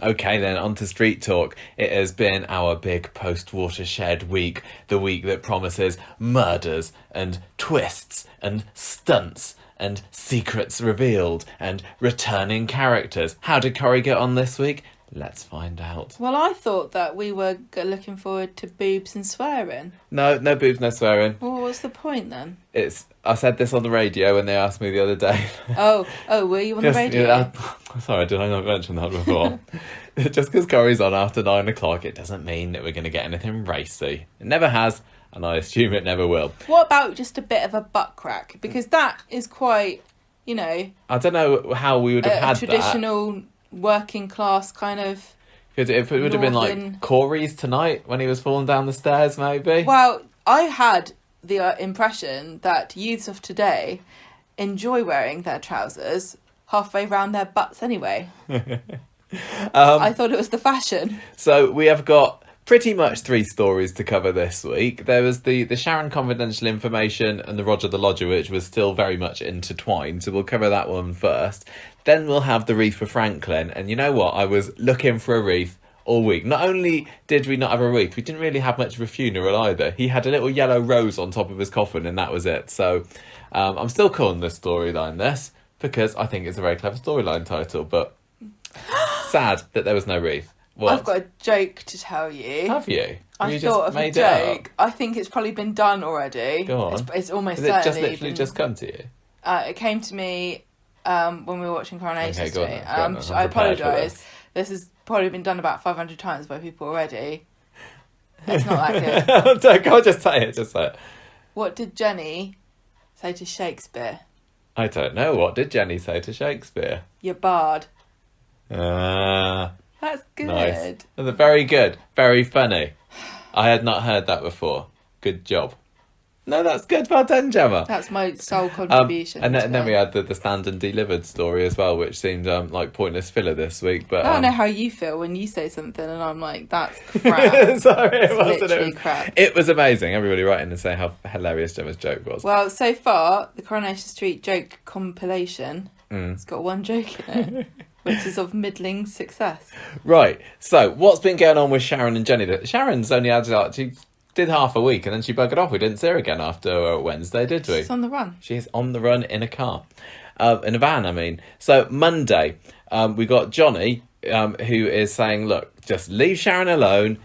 Okay, then on to Street Talk. It has been our big post-watershed week, the week that promises murders and twists and stunts and secrets revealed and returning characters. How did Corrie get on this week? Let's find out. Well, I thought that we were looking forward to boobs and swearing. No boobs, no swearing. Well, what's the point then? I said this on the radio when they asked me the other day. Oh, were you on the radio? Yeah, sorry, did I not mention that before? Just because Corrie's on after 9 o'clock, it doesn't mean that we're going to get anything racy. It never has, and I assume it never will. What about just a bit of a butt crack? Because that is quite, I don't know how we would have had traditional working class kind of. If it would have been like Corey's tonight when he was falling down the stairs, maybe. Well, I had the impression that youths of today enjoy wearing their trousers halfway round their butts anyway. I thought it was the fashion. So we have got pretty much 3 stories to cover this week. There was the Sharon confidential information and the Roger the Lodger, which was still very much intertwined. So we'll cover that one first. Then we'll have the wreath for Franklin. And you know what? I was looking for a wreath all week. Not only did we not have a wreath, we didn't really have much of a funeral either. He had a little yellow rose on top of his coffin and that was it. So I'm still calling this storyline this because I think it's a very clever storyline title, but sad that there was no wreath. What? I've got a joke to tell you. Have you? I thought of a joke. I think it's probably been done already. Go on. It's almost Has certainly it literally just come to you? It came to me when we were watching Coronation. Okay, go on. I apologise. This has probably been done about 500 times by people already. It's not that good. Go on, just say it. Just say it. What did Jenny say to Shakespeare? I don't know. What did Jenny say to Shakespeare? You're barred. That's good. Nice. Very good. Very funny. I had not heard that before. Good job. No, that's good. Well done, Gemma. That's my sole contribution. And then we had the stand and delivered story as well, which seemed like pointless filler this week. But I don't know how you feel when you say something and I'm like, that's crap. Sorry, it wasn't. Literally crap. It was amazing. Everybody writing and saying how hilarious Gemma's joke was. Well, so far, the Coronation Street joke compilation, it's got 1 joke in it. Which is of middling success. Right. So, what's been going on with Sharon and Jenny? Sharon's only had she did half a week and then she buggered off. We didn't see her again after Wednesday, did we? She's on the run. She's on the run in a car. In a van, I mean. So, Monday, we got Johnny, who is saying, look, just leave Sharon alone.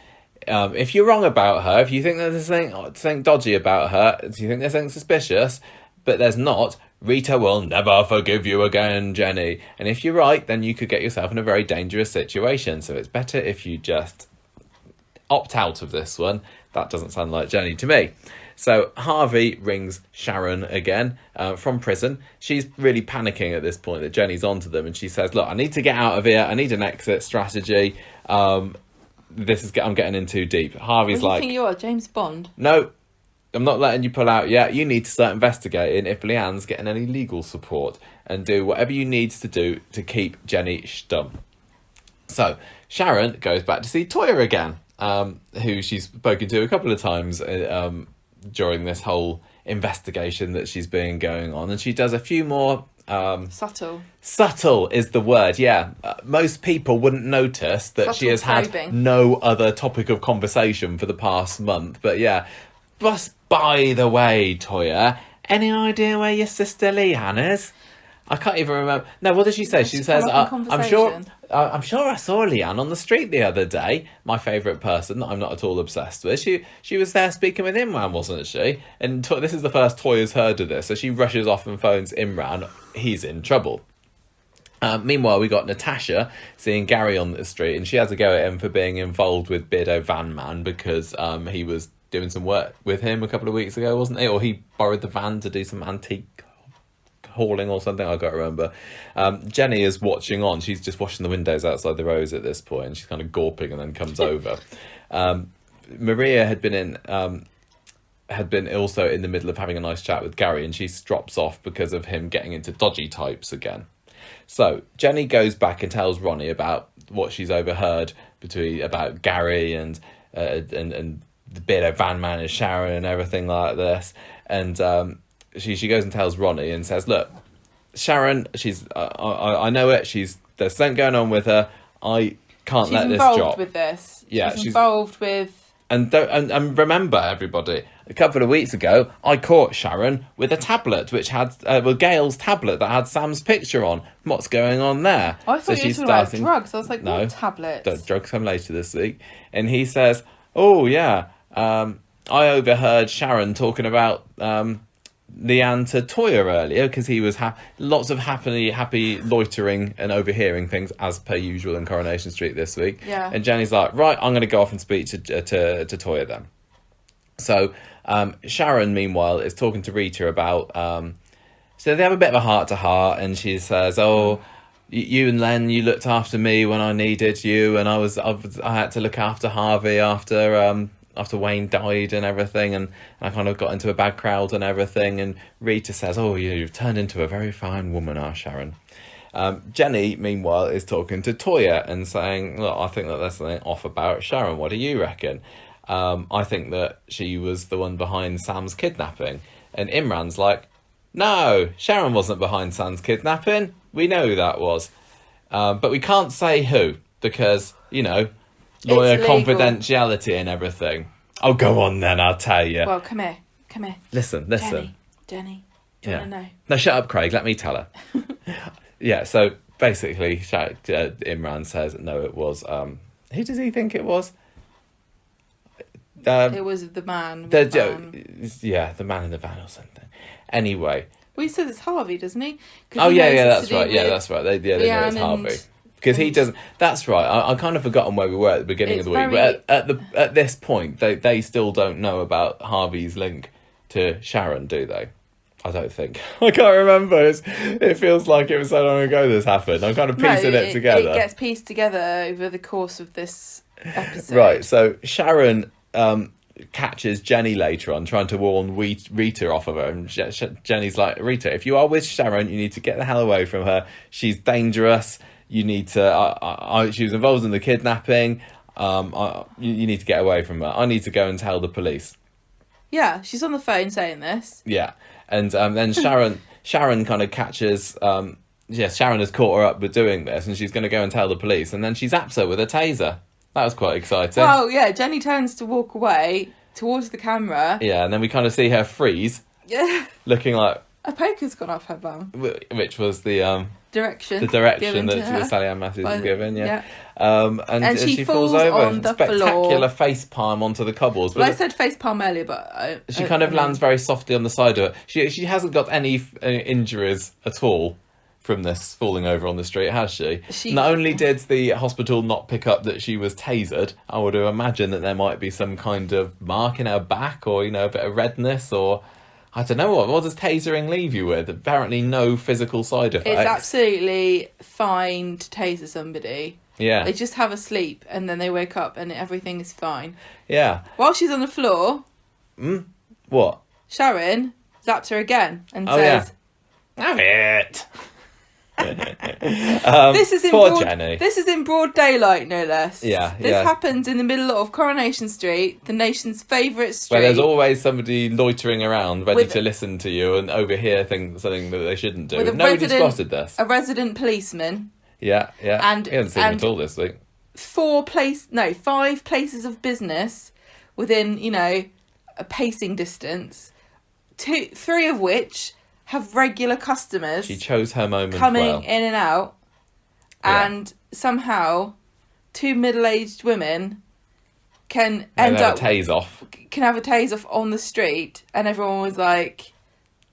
If you're wrong about her, if you think there's something dodgy about her, if you think there's something suspicious, but there's not, Rita will never forgive you again, Jenny. And if you're right, then you could get yourself in a very dangerous situation. So it's better if you just opt out of this one. That doesn't sound like Jenny to me. So Harvey rings Sharon again from prison. She's really panicking at this point that Jenny's onto them. And she says, look, I need to get out of here. I need an exit strategy. I'm getting in too deep. Harvey's what do you think you are, James Bond? No. I'm not letting you pull out yet. You need to start investigating if Leanne's getting any legal support and do whatever you need to do to keep Jenny stum. So Sharon goes back to see Toya again, who she's spoken to a couple of times during this whole investigation that she's been going on. And she does a few more... Subtle is the word, yeah. Most people wouldn't notice that Subtle she has had no other topic of conversation for the past month. But yeah... Just by the way, Toya, any idea where your sister Leanne is? I can't even remember. No, what did she say? She says, I'm sure I saw Leanne on the street the other day. My favourite person that I'm not at all obsessed with. She was there speaking with Imran, wasn't she? And this is the first Toya's heard of this. So she rushes off and phones Imran. He's in trouble. Meanwhile, we got Natasha seeing Gary on the street, and she has a go at him for being involved with Beardo Van Man because he was doing some work with him a couple of weeks ago, wasn't he? Or he borrowed the van to do some antique hauling or something, I can't remember. Jenny is watching on. She's just washing the windows outside the Rose at this point, and she's kind of gawping and then comes over. Maria had been also in the middle of having a nice chat with Gary, and she drops off because of him getting into dodgy types again. So Jenny goes back and tells Ronnie about what she's overheard about Gary and the bit of Van Man and Sharon and everything like this. And she goes and tells Ronnie and says, look, Sharon, I know it. There's something going on with her. I can't let this involved drop. with this. Yeah, she's involved with... And remember, everybody, a couple of weeks ago, I caught Sharon with a tablet which had with Gail's tablet that had Sam's picture on. What's going on there? I thought you were talking about drugs. I was like, no, what tablets? Drugs come later this week. And he says, "Oh yeah, I overheard Sharon talking about Leanne to Toya earlier because he was lots of happy loitering and overhearing things as per usual in Coronation Street this week." Yeah. And Jenny's like, "Right, I'm going to go off and speak to Toya then." So Sharon, meanwhile, is talking to Rita about. So they have a bit of a heart to heart, and she says, "Oh, you and Len, you looked after me when I needed you, and I had to look after Harvey after Wayne died and everything, and I kind of got into a bad crowd and everything." And Rita says, "Oh, you've turned into a very fine woman, Sharon." Jenny, meanwhile, is talking to Toya and saying, "Look, I think that there's something off about Sharon. What do you reckon? I think that she was the one behind Sam's kidnapping." And Imran's like, "No, Sharon wasn't behind Sam's kidnapping. We know who that was. But we can't say who because, lawyer confidentiality and everything." "Oh, go on then, I'll tell you." "Well, come here. Listen. Jenny, do you want to know?" "No, shut up, Craig, let me tell her." Yeah, so basically, Imran says, no, it was, who does he think it was? It was the man. Yeah, the man in the van or something. Anyway. Well, he says it's Harvey, doesn't he? Oh, yeah, that's right. Yeah, that's right. They know it's Harvey. Because he doesn't... That's right. I kind of forgotten where we were at the beginning of the week. But at this point, they still don't know about Harvey's link to Sharon, do they? I don't think. I can't remember. It feels like it was so long ago this happened. I'm kind of piecing it together. It gets pieced together over the course of this episode. Right, so Sharon catches Jenny later on trying to warn Rita off of her. And Jenny's like, "Rita, if you are with Sharon, you need to get the hell away from her. She's dangerous. You need to... she was involved in the kidnapping. You need to get away from her. I need to go and tell the police." Yeah, she's on the phone saying this. Yeah. And then Sharon kind of catches... Sharon has caught her up with doing this, and she's going to go and tell the police, and then she zaps her with a taser. That was quite exciting. Well, yeah, Jenny turns to walk away towards the camera. Yeah, and then we kind of see her freeze. Yeah. Looking like... a poker's gone off her bum. Which was the... direction that Sally Ann Matthews was given, yeah. And she falls over on the spectacular floor. face palm onto the cobbles. Well, I said face palm earlier, but she kind of lands very softly on the side of it. She hasn't got any injuries at all from this falling over on the street, has she? Not only did the hospital not pick up that she was tasered, I would imagine that there might be some kind of mark in her back, or a bit of redness, or... I don't know, what does tasering leave you with? Apparently no physical side effects. It's absolutely fine to taser somebody. Yeah. They just have a sleep and then they wake up and everything is fine. Yeah. While she's on the floor... What? Sharon zaps her again and says... Yeah. Have it! This is in broad daylight, no less. Yeah, This happens in the middle of Coronation Street, the nation's favourite street. Where there's always somebody loitering around, ready to listen to you and overhear something that they shouldn't do. Nobody spotted this. A resident policeman. Yeah. And he hasn't seen them at all this week. 5 places of business within, a pacing distance. 3 of which have regular customers. She chose her moment coming in and out, and somehow 2 middle-aged women can have a tase off on the street, and everyone was like,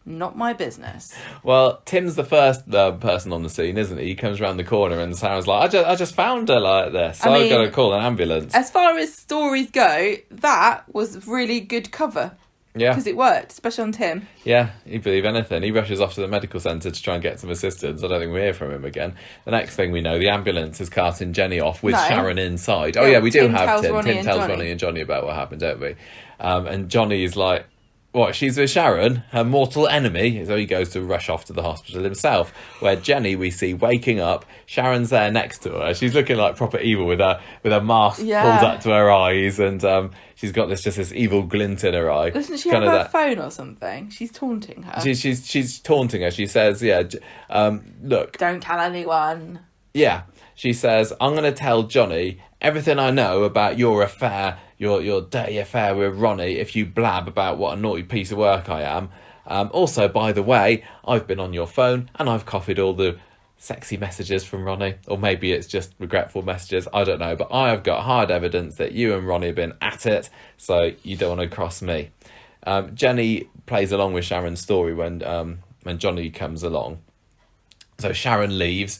"Not my business." Well, Tim's the first person on the scene, isn't he? He comes around the corner, and Sarah's like, "I just found her like this, so I've got to call an ambulance." As far as stories go, that was really good cover. Yeah. Because it worked, especially on Tim. Yeah, he'd believe anything. He rushes off to the medical centre to try and get some assistance. I don't think we hear from him again. The next thing we know, the ambulance is carting Jenny off with Sharon inside. Oh, yeah, we do have Tim. Tim tells Ronnie and Johnny about what happened, don't we? And Johnny is like, what, she's with Sharon, her mortal enemy? So he goes to rush off to the hospital himself, where Jenny, we see, waking up. Sharon's there next to her. She's looking like proper evil with her mask pulled up to her eyes, and she's got this evil glint in her eye. Doesn't she have her phone or something? She's taunting her. She's taunting her. She says, look... Don't tell anyone. Yeah, she says, I'm going to tell Johnny everything I know about your affair, your dirty affair with Ronnie, if you blab about what a naughty piece of work I am. Also, by the way, I've been on your phone and I've copied all the sexy messages from Ronnie. Or maybe it's just regretful messages, I don't know. But I have got hard evidence that you and Ronnie have been at it, so you don't want to cross me. Jenny plays along with Sharon's story when Johnny comes along. So Sharon leaves.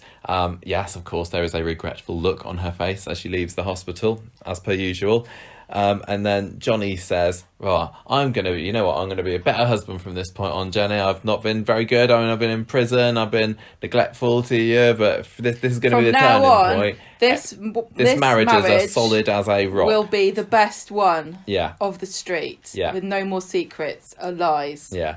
Yes, of course, there is a regretful look on her face as she leaves the hospital, as per usual. And then Johnny says, well, I'm going to be a better husband from this point on, Jenny. I've not been very good. I mean, I've been in prison. I've been neglectful to you, but this is going to be the turning point. This marriage is as solid as a rock. Will be the best one of the street. Yeah. With no more secrets or lies. Yeah.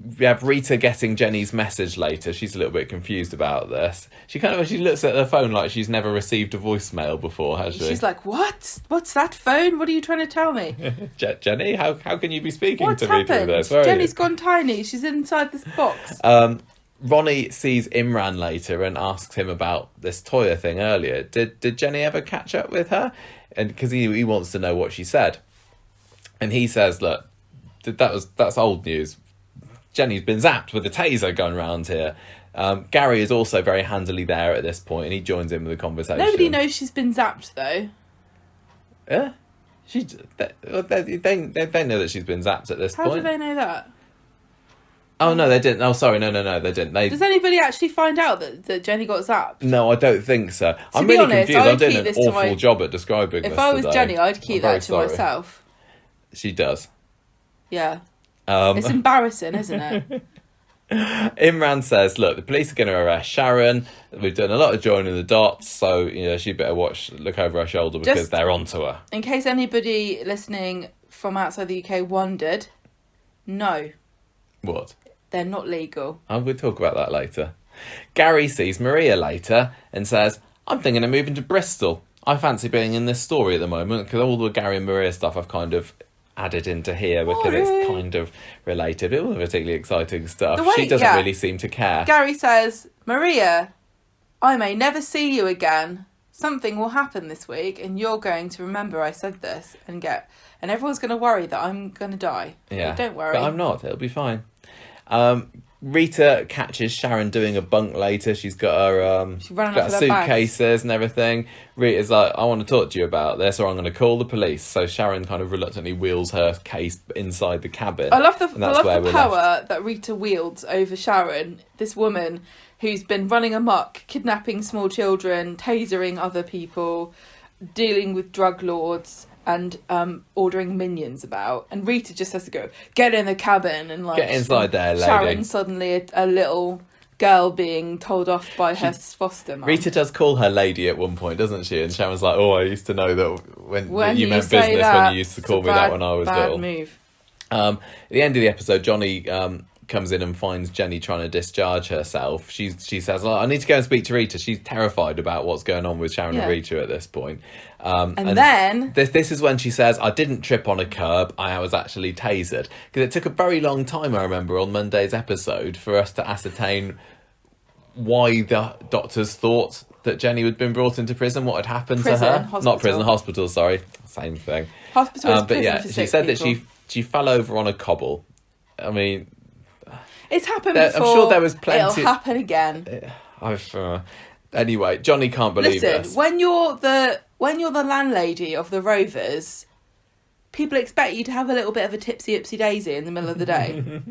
We have Rita getting Jenny's message later. She's a little bit confused about this. She looks at her phone like she's never received a voicemail before, has she? She's like, what? What's that phone? What are you trying to tell me? Jenny, how can you be speaking What's to me through happened? this? Jenny's gone tiny. She's inside this box. Ronnie sees Imran later and asks him about this Toya thing earlier. Did Jenny ever catch up with her? And because he wants to know what she said. And he says, look, that's old news. Jenny's been zapped with a taser gun round here. Gary is also very handily there at this point, and he joins in with the conversation. Nobody knows she's been zapped, though. Yeah? They know that she's been zapped at this point. How do they know that? Oh, no, they didn't. Oh, sorry, no, they didn't. Does anybody actually find out that Jenny got zapped? No, I don't think so. I'm be really honest, confused. I'm doing an keep awful job at describing this If I was today. Jenny, I'd keep that to myself. She does. Yeah. It's embarrassing, isn't it? Imran says, look, the police are going to arrest Sharon. We've done a lot of joining the dots, so she better look over her shoulder because they're onto her. In case anybody listening from outside the UK wondered, no. What? They're not legal. We'll talk about that later. Gary sees Maria later and says, I'm thinking of moving to Bristol. I fancy being in this story at the moment because all the Gary and Maria stuff I've kind of added into here because it's kind of related. It wasn't particularly exciting stuff. She doesn't really seem to care. Gary says, Maria, I may never see you again. Something will happen this week and you're going to remember I said this and everyone's going to worry that I'm going to die. Yeah. Don't worry. But I'm not. It'll be fine. Rita catches Sharon doing a bunk later. She's got her suitcases and everything. Rita's like, I want to talk to you about this or I'm going to call the police. So Sharon kind of reluctantly wheels her case inside the cabin. I love the power that Rita wields over Sharon, this woman who's been running amok, kidnapping small children, tasering other people, dealing with drug lords and ordering minions about, and Rita just has to go get in the cabin and get inside there, lady. Sharon's suddenly a little girl being told off by her foster mum. Rita does call her lady at one point, doesn't she? And Sharon's like, "Oh, I used to know that when you meant business when you used to call me that when I was little." Move. At the end of the episode, Johnny comes in and finds Jenny trying to discharge herself. She says, I need to go and speak to Rita. She's terrified about what's going on with Sharon and Rita at this point. And then this is when she says, I didn't trip on a curb, I was actually tasered. Because it took a very long time, I remember, on Monday's episode for us to ascertain why the doctors thought that Jenny had been brought into prison, what had happened to her. Hospital. Not prison, hospital, sorry. Same thing. Hospital is but prison yeah, for she sick said people. that she fell over on a cobble. I mean, it's happened before. I'm sure there was plenty. It'll happen again. Anyway, Johnny can't believe this. Listen, when you're the landlady of the Rovers, people expect you to have a little bit of a tipsy-ipsy daisy in the middle of the day.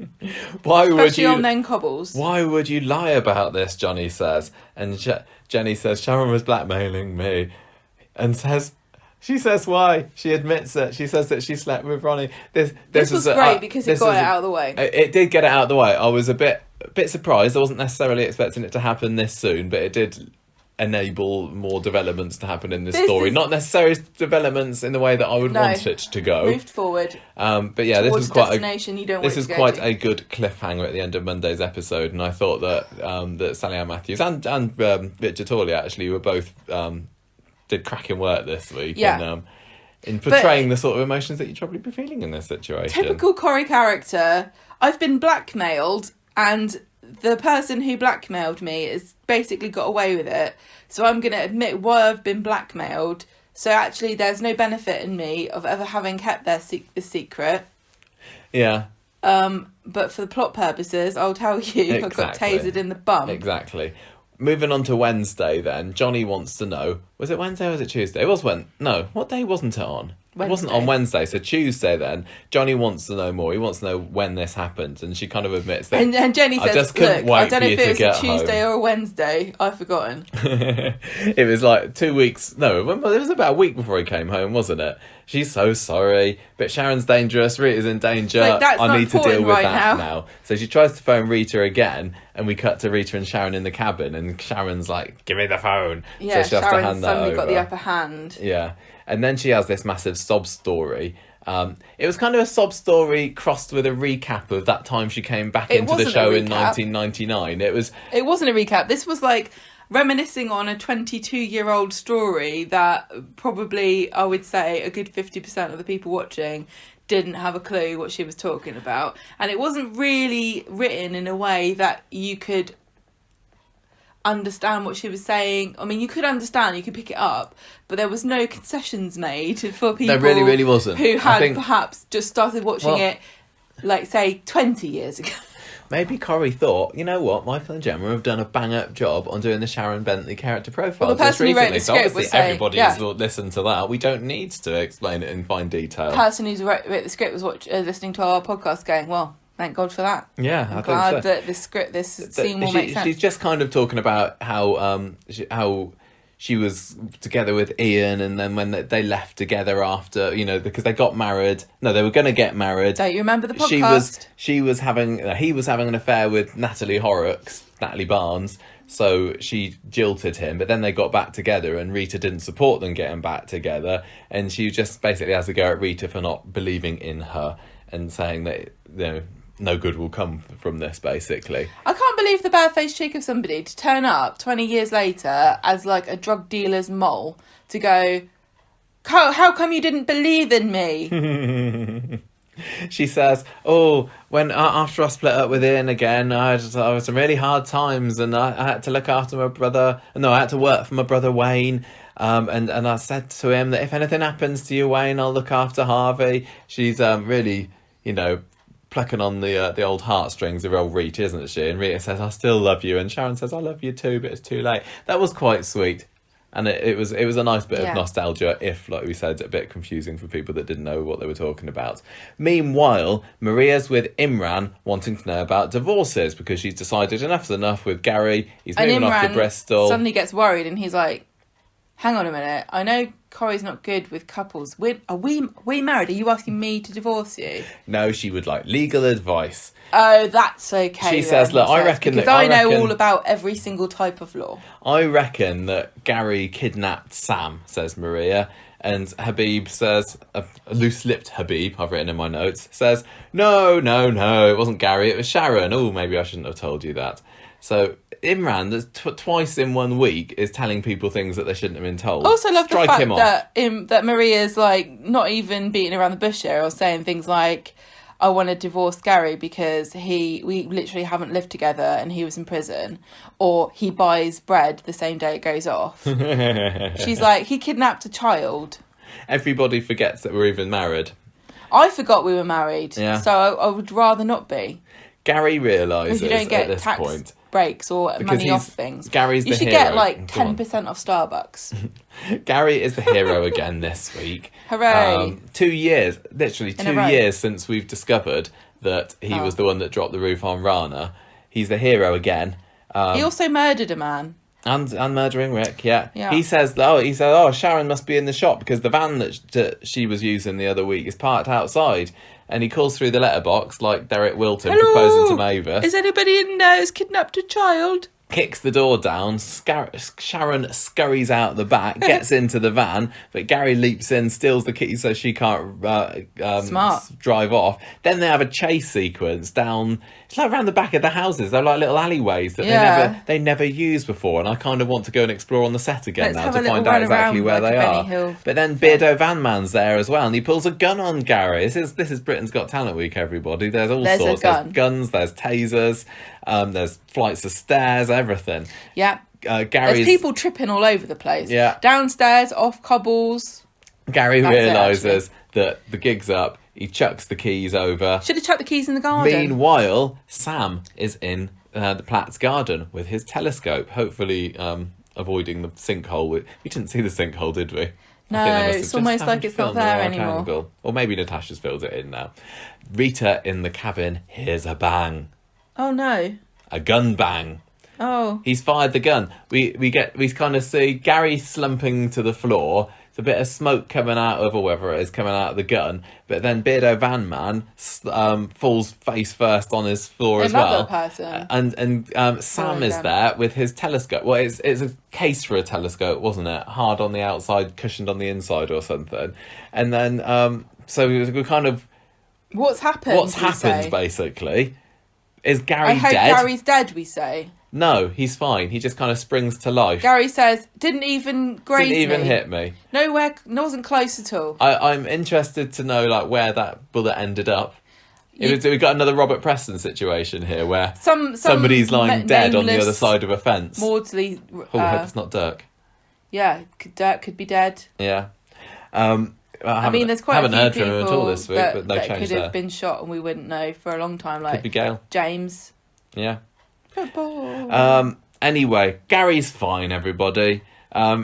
Especially on them cobbles. Why would you lie about this? Johnny says, and Jenny says Sharon was blackmailing me, and she says why. She admits it. She says that she slept with Ronnie. This was great because it got it out of the way. It did get it out of the way. I was a bit surprised. I wasn't necessarily expecting it to happen this soon, but it did enable more developments to happen in this story. Not necessarily developments in the way that I would want it to go. Moved forward. But yeah, this was quite a good cliffhanger at the end of Monday's episode, and I thought that Sally Ann Matthews and Richard Hawley actually were both did cracking work this week. Yeah. In portraying the sort of emotions that you'd probably be feeling in this situation. Typical Corrie character. I've been blackmailed and the person who blackmailed me has basically got away with it. So I'm going to admit why I've been blackmailed. So actually, there's no benefit in me of ever having kept the secret. Yeah. But for the plot purposes, I'll tell you, I got tasered in the bum. Exactly. Moving on to Wednesday then, Johnny wants to know, was it Wednesday or was it Tuesday? It was no, what day wasn't it on? Wednesday. It wasn't on Wednesday, so Tuesday then. Johnny wants to know more. He wants to know when this happened, and she kind of admits that. And Jenny says, I just couldn't wait I don't know if it was a home. Tuesday or a Wednesday. I've forgotten. It was like 2 weeks. No, it was about a week before he came home, wasn't it? She's so sorry, but Sharon's dangerous. Rita's in danger. I need to deal with that now. So she tries to phone Rita again, and we cut to Rita and Sharon in the cabin, and Sharon's like, "Give me the phone." Yeah, so she has to hand that suddenly over. got the upper hand. Yeah, and then she has this massive sob story. It was kind of a sob story crossed with a recap of that time she came back into the show in 1999. It wasn't a recap. This was like reminiscing on a 22-year-old story that probably, I would say, a good 50% of the people watching didn't have a clue what she was talking about. And it wasn't really written in a way that you could understand what she was saying. I mean, you could understand, you could pick it up, but there was no concessions made for people. There really wasn't. Who had perhaps just started watching it, like, say, 20 years ago. Maybe Corrie thought, you know what, Michael and Gemma have done a bang-up job on doing the Sharon Bentley character profile. Well, the person who wrote the script was saying, everybody's listened to that. We don't need to explain it in fine detail. The person who wrote the script was listening to our podcast going, well, thank God for that. Yeah, I'm glad that this scene will make sense. She's just kind of talking about how she was together with Ian, and then when they left together after, because they got married. No, they were going to get married. Don't you remember the podcast? He was having an affair with Natalie Barnes, so she jilted him. But then they got back together, and Rita didn't support them getting back together, and she just basically has to go at Rita for not believing in her and saying that no good will come from this, basically. I can't believe the bare-faced cheek of somebody to turn up 20 years later as like a drug dealer's mole to go, how come you didn't believe in me? She says, when after I split up with Ian again, I had some really hard times, and I had to look after my brother. No, I had to work for my brother Wayne. And I said to him that if anything happens to you, Wayne, I'll look after Harvey. She's really, plucking on the old heartstrings of old Rita, isn't she? And Rita says, I still love you. And Sharon says, I love you too, but it's too late. That was quite sweet. And it was a nice bit of nostalgia, if, like we said, a bit confusing for people that didn't know what they were talking about. Meanwhile, Maria's with Imran, wanting to know about divorces, because she's decided enough's enough with Gary. He's moving off to Bristol. Suddenly gets worried, and he's like, hang on a minute, I know Corrie's not good with couples. Are we married? Are you asking me to divorce you? No, she would like legal advice. Oh, that's okay. She says, look, I reckon because I know all about every single type of law. I reckon that Gary kidnapped Sam, says Maria, and Habib says, a loose-lipped Habib, I've written in my notes, says, no, it wasn't Gary, it was Sharon. Oh, maybe I shouldn't have told you that. So Imran, that's twice in 1 week, is telling people things that they shouldn't have been told. Also love the fact that Maria's like not even beating around the bush here, or saying things like, I want to divorce Gary because we literally haven't lived together and he was in prison, or he buys bread the same day it goes off. She's like, he kidnapped a child. Everybody forgets that we're even married. I forgot we were married, so I would rather not be. Gary realises you don't get at this tax point breaks or money off things. Gary's you the should hero. get like 10% off Starbucks. Gary is the hero again this week. Hooray! 2 years, literally 2 years since we've discovered that he was the one that dropped the roof on Rana. He's the hero again. He also murdered a man. And murdering Rick, yeah. He says, Sharon must be in the shop because the van that she was using the other week is parked outside. And he calls through the letterbox like Derek Wilton proposing to Mavis. Is anybody in there who's kidnapped a child? Kicks the door down. Sharon scurries out the back, gets into the van, but Gary leaps in, steals the key so she can't drive off. Then they have a chase sequence down. It's like around the back of the houses. They're like little alleyways that they never used before, and I kind of want to go and explore on the set again now to find out exactly where they are. But then Beardo Van Man's there as well, and he pulls a gun on Gary. This is Britain's Got Talent Week, everybody. There's all sorts. There's guns, there's tasers. There's flights of stairs, everything. Yeah. Gary's... There's people tripping all over the place. Yeah. Downstairs, off cobbles. Gary That's it, realises that the gig's up. He chucks the keys over. Should have chucked the keys in the garden. Meanwhile, Sam is in the Platt's garden with his telescope, hopefully avoiding the sinkhole. We didn't see the sinkhole, did we? No, it's almost like it's not there anymore. Angle. Or maybe Natasha's filled it in now. Rita in the cabin hears a bang. Oh no. A gun bang. Oh. He's fired the gun. We kind of see Gary slumping to the floor. It's a bit of smoke coming out of, or whatever it is, coming out of the gun. But then Beardo Van Man falls face first on his floor as well. Person. And Sam is there with his telescope. Well, it's a case for a telescope, wasn't it? Hard on the outside, cushioned on the inside or something. And then, so we kind of... What's happened, basically, is Gary dead? I hope Gary's dead, we say. No, he's fine. He just kind of springs to life. Gary says, didn't even graze me. Didn't even hit me. Nowhere, wasn't close at all. I'm interested to know like where that bullet ended up. We've got another Robert Preston situation here where somebody's lying dead on the other side of a fence. Maudsley. I hope it's not Dirk. Yeah, Dirk could be dead. Yeah. I mean, there's quite a few heard people from him at all this week, but no that change could have been shot and we wouldn't know for a long time. Like could be Gail. James. Yeah. Football. Anyway, Gary's fine, everybody.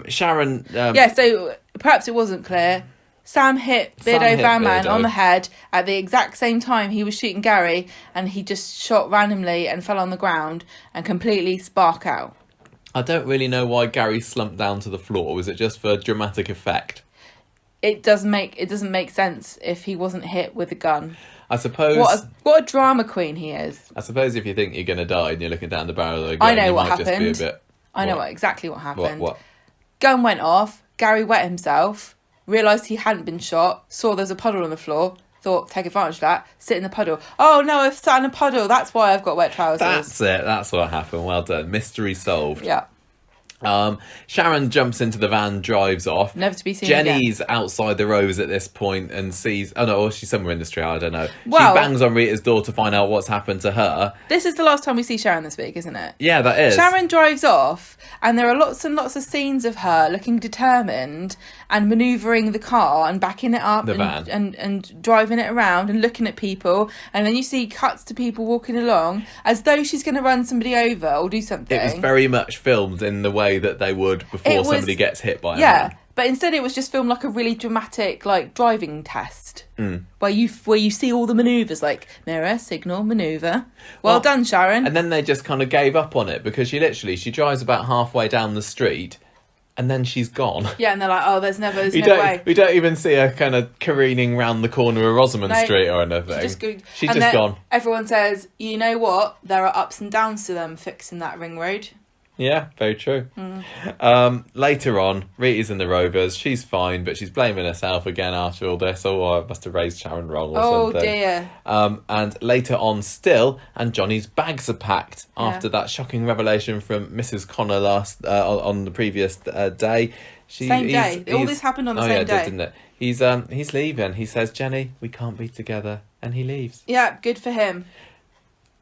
Sharon... so perhaps it wasn't clear. Sam hit Beardo Van Man on the head at the exact same time he was shooting Gary, and he just shot randomly and fell on the ground and completely spark out. I don't really know why Gary slumped down to the floor. Was it just for dramatic effect? It doesn't make sense if he wasn't hit with a gun. I suppose... What a drama queen he is. I suppose if you think you're going to die and you're looking down the barrel of a gun, I know what might happened. Just be a bit... I know exactly what happened. What? Gun went off. Gary wet himself. Realised he hadn't been shot. Saw there's a puddle on the floor. Thought, take advantage of that. Sit in the puddle. Oh no, I've sat in a puddle. That's why I've got wet trousers. That's it. That's what happened. Well done. Mystery solved. Yeah. Sharon jumps into the van, drives off. Never to be seen Jenny's again. outside the Rose at this point and sees... Oh no, or she's somewhere in the street, I don't know. Well, she bangs on Rita's door to find out what's happened to her. This is the last time we see Sharon this week, isn't it? Yeah, that is. Sharon drives off and there are lots and lots of scenes of her looking determined and manoeuvring the car and backing it up van. And driving it around and looking at people, and then you see cuts to people walking along as though she's going to run somebody over or do something. It was very much filmed in the way that they would before somebody gets hit by a van. But instead it was just filmed like a really dramatic like driving test where you see all the manoeuvres, like mirror, signal, manoeuvre. Well done, Sharon. And then they just kind of gave up on it because she drives about halfway down the street and then she's gone. Yeah, and they're like, oh, there's no way. We don't even see her kind of careening round the corner of Rosamond Street or anything. She's just gone. Everyone says, you know what? There are ups and downs to them fixing that ring road. Yeah, very true. Later on, Rita's in the Rovers. She's fine, but she's blaming herself again after all this. Oh, I must have raised Sharon wrong or something. Oh, dear. And later on still, and Johnny's bags are packed after that shocking revelation from Mrs. Connor on the previous day. Same day. All this happened on the same day. Didn't it? He's leaving. He says, Jenny, we can't be together. And he leaves. Yeah, good for him.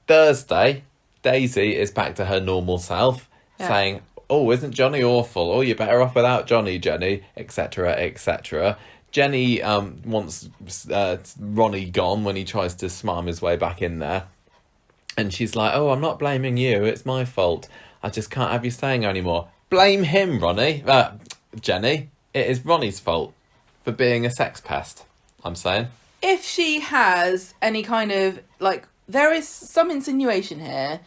Thursday, Daisy is back to her normal self. Saying, oh, isn't Johnny awful? Oh, you're better off without Johnny, Jenny, etc., etc. Jenny wants Ronnie gone when he tries to smarm his way back in there. And she's like, oh, I'm not blaming you. It's my fault. I just can't have you staying anymore. Blame him, Jenny. It is Ronnie's fault for being a sex pest, I'm saying. If she has any kind of, like, there is some insinuation here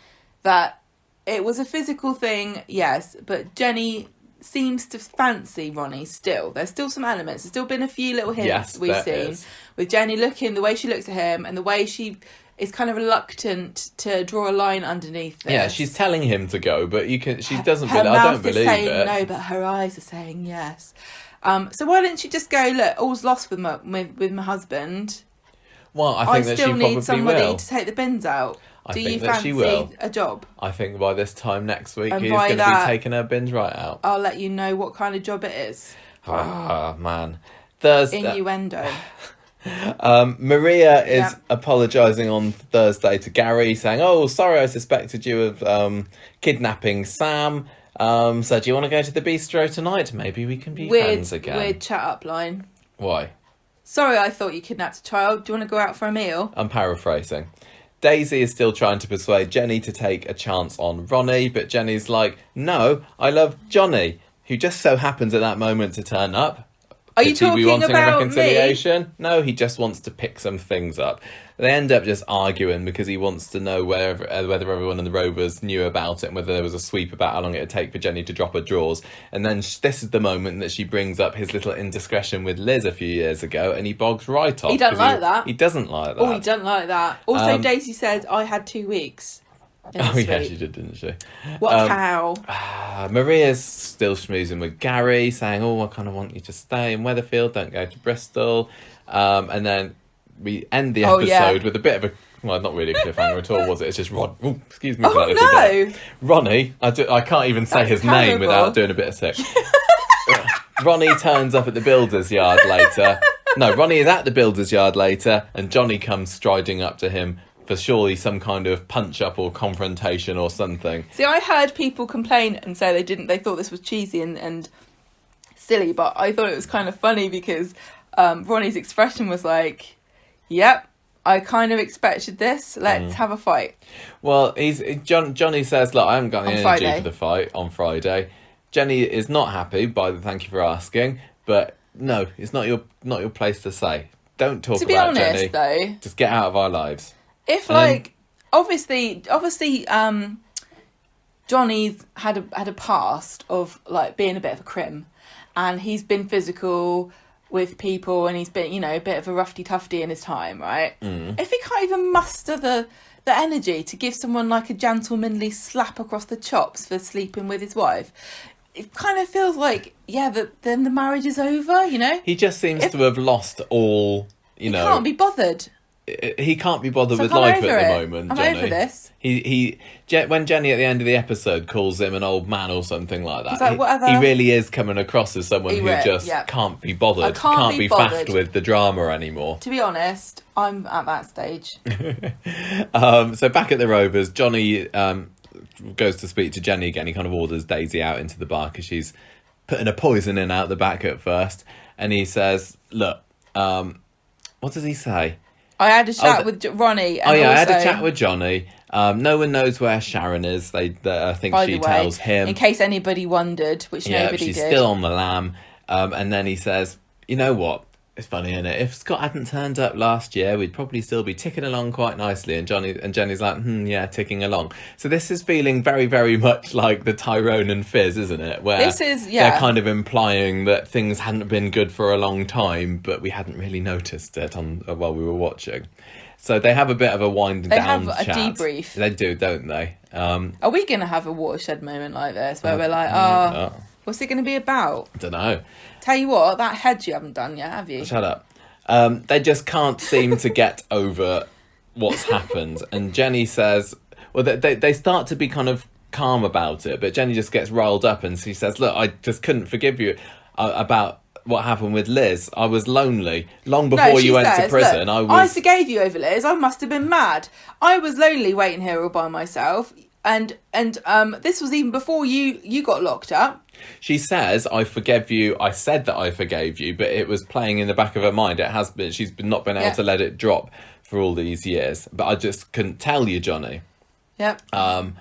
that it was a physical thing, yes, but Jenny seems to fancy Ronnie still. There's still some elements. There's still been a few little hints we've seen with Jenny the way she looks at him and the way she is kind of reluctant to draw a line underneath this. Yeah, she's telling him to go, but she doesn't her believe. I don't believe saying it. No, but her eyes are saying yes. So why didn't she just go, look, all's lost with my husband. Well, I think that she probably will. I still need somebody to take the bins out. Do you fancy a job? I think by this time next week he's going to be taking her bins right out. I'll let you know what kind of job it is. Ah, man. Thursday. Innuendo. Maria is apologising on Thursday to Gary, saying, "Oh, sorry, I suspected you of kidnapping Sam. So do you want to go to the bistro tonight? Maybe we can be friends again." Weird chat up line. Why? Sorry, I thought you kidnapped a child. Do you want to go out for a meal? I'm paraphrasing. Daisy is still trying to persuade Jenny to take a chance on Ronnie, but Jenny's like, "No, I love Johnny," who just so happens at that moment to turn up. Are you talking about reconciliation? No, he just wants to pick some things up. They end up just arguing because he wants to know whether everyone in the Rovers knew about it and whether there was a sweep about how long it would take for Jenny to drop her drawers. And then this is the moment that she brings up his little indiscretion with Liz a few years ago, and he bogs right off. He doesn't like that. He doesn't like that. Oh, he doesn't like that. Also, Daisy said, "I had 2 weeks." Oh, yeah, she did, didn't she? What a cow. Maria's still schmoozing with Gary, saying, "Oh, I kind of want you to stay in Weatherfield, don't go to Bristol." And then we end the episode with a bit of a, well, not really a cliffhanger at all, was it? It's just Ron. Oh, excuse me for that little bit. Ronnie, I can't even say his name without doing a bit of sick. Ronnie turns up at the builder's yard later. No, Ronnie is at the builder's yard later, and Johnny comes striding up to him for surely some kind of punch-up or confrontation or something. See, I heard people complain and say they thought this was cheesy and silly, but I thought it was kind of funny because Ronnie's expression was like, "Yep, I kind of expected this. Let's have a fight." Well, Johnny says, "Look, I haven't got any energy for the fight on Friday." Jenny is not happy by the "thank you for asking," but no, it's not your place to say. Don't talk about Jenny. To be honest, though, just get out of our lives. If obviously, Johnny's had a past of like being a bit of a crim, and he's been physical with people, and he's been a bit of a roughy tufty in his time, right? If he can't even muster the energy to give someone like a gentlemanly slap across the chops for sleeping with his wife, it kind of feels like then the marriage is over. He just seems to have lost all. He can't be bothered. He can't be bothered with life at the moment. I'm Jenny. over this. When Jenny at the end of the episode calls him an old man or something like that, he's like, whatever. He really is coming across as someone who just can't be bothered. Can't be faffed with the drama anymore. To be honest, I'm at that stage. So back at the Rovers, Johnny goes to speak to Jenny again. He kind of orders Daisy out into the bar because she's putting a poison in out the back at first, and he says, "Look, what does he say?" I had a chat with Ronnie. And I had a chat with Johnny. No one knows where Sharon is. I think she tells him. In case anybody wondered, which nobody did. She's still on the lam. And then he says, "You know what? It's funny, isn't it? If Scott hadn't turned up last year, we'd probably still be ticking along quite nicely." And Jenny's like, yeah, ticking along. So this is feeling very, very much like the Tyrone and Fizz, isn't it? Where they're kind of implying that things hadn't been good for a long time, but we hadn't really noticed it while we were watching. So they have a bit of a winding down chat. They have a debrief. They do, don't they? Are we going to have a watershed moment like this where we're like, what's it going to be about? I don't know. Tell you what, that hedge you haven't done yet, have you? Shut up. They just can't seem to get over what's happened. And Jenny says, well, they start to be kind of calm about it, but Jenny just gets riled up and she says, "Look, I just couldn't forgive you about what happened with Liz. I was lonely. Long before you went to prison, I forgave you over Liz. I must have been mad. I was lonely waiting here all by myself. And this was even before you got locked up." She says, "I forgive you." I said that I forgave you, but it was playing in the back of her mind. It has been. She's not been able to let it drop for all these years. But I just couldn't tell you, Johnny. Yep. And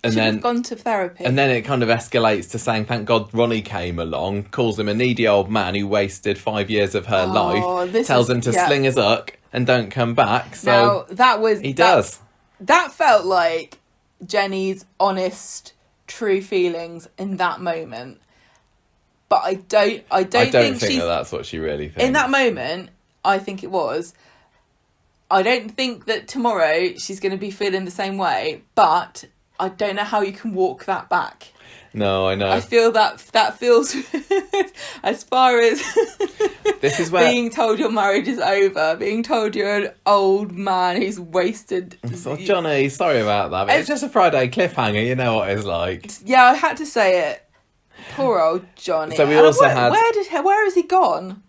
should have gone to therapy. And then it kind of escalates to saying, "Thank God Ronnie came along," calls him a needy old man who wasted 5 years of her life, tells him to sling his hook and don't come back. So now, he does. That felt like Jenny's honest, true feelings in that moment. But I don't think that's what she really thinks. In that moment, I think it was. I don't think that tomorrow she's going to be feeling the same way, but I don't know how you can walk that back. No, I know. I feel that feels as far as this is where being told your marriage is over, being told you're an old man who's wasted. So, Johnny, sorry about that. But it's just a Friday cliffhanger. You know what it's like. Yeah, I had to say it. Poor old Johnny. So we also had. Where has he gone?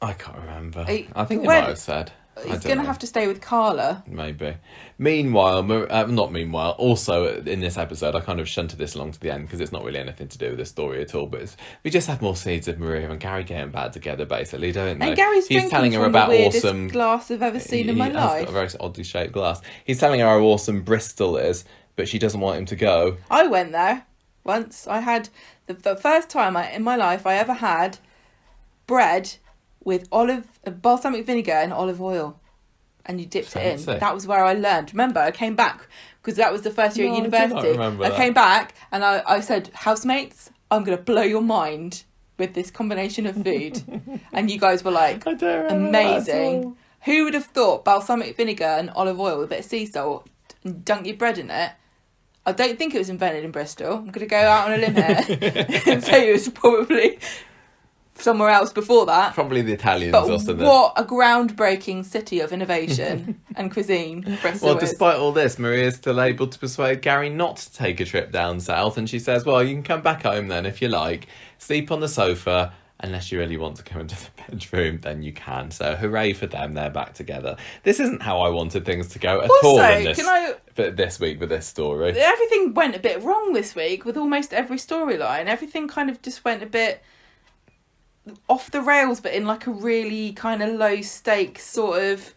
I can't remember. He- I think it when- might have said. He's going to have to stay with Carla. Maybe. Meanwhile, not meanwhile, also in this episode, I kind of shunted this along to the end because it's not really anything to do with the story at all, but we just have more seeds of Maria and Gary getting back together, basically, don't they? And Gary's He's drinking telling her from about the weirdest awesome glass I've ever seen in my He has life. got a very oddly shaped glass. He's telling her how awesome Bristol is, but she doesn't want him to go. I went there once. I had the first time in my life I ever had bread with balsamic vinegar and olive oil, and you dipped it Fancy. in. That was where I learned. Remember, I came back because that was the first year No, at I do not university. remember that. came back and I said, housemates, I'm going to blow your mind with this combination of food. And you guys were like, I don't remember that at amazing. all. Who would have thought balsamic vinegar and olive oil with a bit of sea salt and dunk your bread in it? I don't think it was invented in Bristol. I'm going to go out on a limb here and say it was probably somewhere else before that. Probably the Italians But or something. what a groundbreaking city of innovation and cuisine Bristol Well, is. despite all this, Maria's still able to persuade Gary not to take a trip down south, and she says, well, you can come back home then if you like, sleep on the sofa, unless you really want to come into the bedroom, then you can. So hooray for them, they're back together. This isn't how I wanted things to go at all in this week with this story. Everything went a bit wrong this week with almost every storyline. Everything kind of just went a bit off the rails, but in like a really kind of low stakes sort of,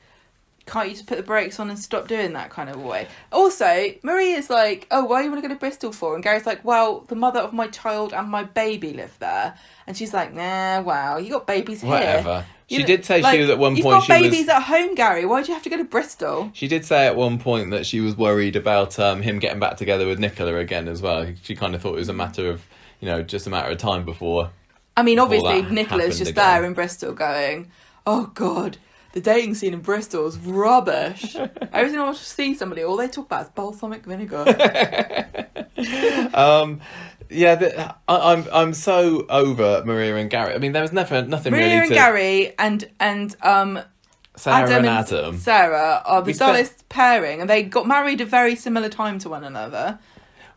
can't you just put the brakes on and stop doing that kind of way. Also, Maria's like, oh, why do you want to go to Bristol for? And Gary's like, well, the mother of my child and my baby live there. And she's like, nah, wow, you got babies here. Whatever. You She did say she was at one You've point got she babies was... at home, Gary. Why do you have to go to Bristol? She did say at one point that she was worried about him getting back together with Nicola again as well. She kind of thought it was a matter of, just a matter of time before... I mean, obviously, that Nicola's just happened again. there in Bristol going, oh, God, the dating scene in Bristol is rubbish. Every time I want to see somebody, all they talk about is balsamic vinegar. Yeah, I'm so over Maria and Gary. I mean, there was nothing Maria really and to... Gary and Sarah and Adam. Sarah are the We spent- dullest pairing, and they got married at a very similar time to one another.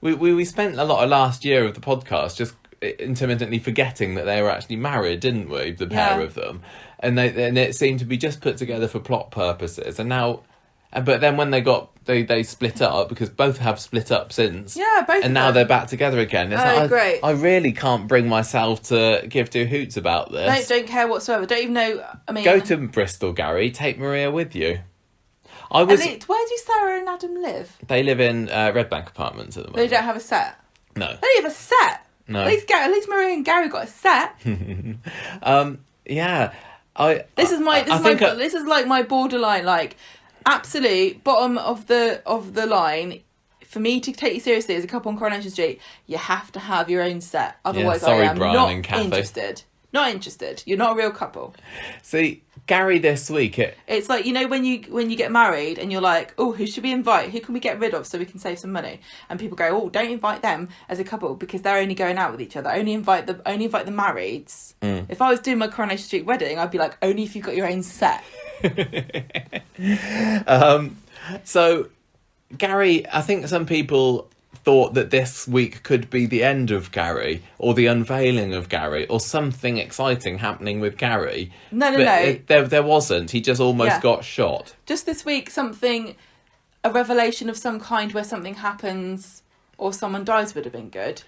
We spent a lot of last year of the podcast just intermittently forgetting that they were actually married, didn't we? The pair Yeah. of them, and it seemed to be just put together for plot purposes. And now, but then when they split up, because both have split up since. Yeah, both. And of now them. they're back together again. It's like, great. I really can't bring myself to give two hoots about this. Don't care whatsoever. Don't even know. I mean, Go to Bristol, Gary. Take Maria with you. where do Sarah and Adam live? They live in Red Bank apartments at the They moment. don't have a set. No. They don't have a set. No. At least Maria and Gary got a set. Yeah. This is like my borderline, like absolute bottom of the line. For me to take you seriously as a couple on Coronation Street, you have to have your own set. Otherwise, sorry, I am Brian not and Kathy. interested. Not interested. You're not a real couple. See, Gary this week, It's like, when you get married and you're like, oh, who should we invite? Who can we get rid of so we can save some money? And people go, oh, don't invite them as a couple because they're only going out with each other. Only invite the marrieds. If I was doing my Coronation Street wedding, I'd be like, only if you've got your own set. So, Gary, I think some people thought that this week could be the end of Gary, or the unveiling of Gary, or something exciting happening with Gary. No. There wasn't. He just almost got shot. Just this week, a revelation of some kind where something happens or someone dies would have been good.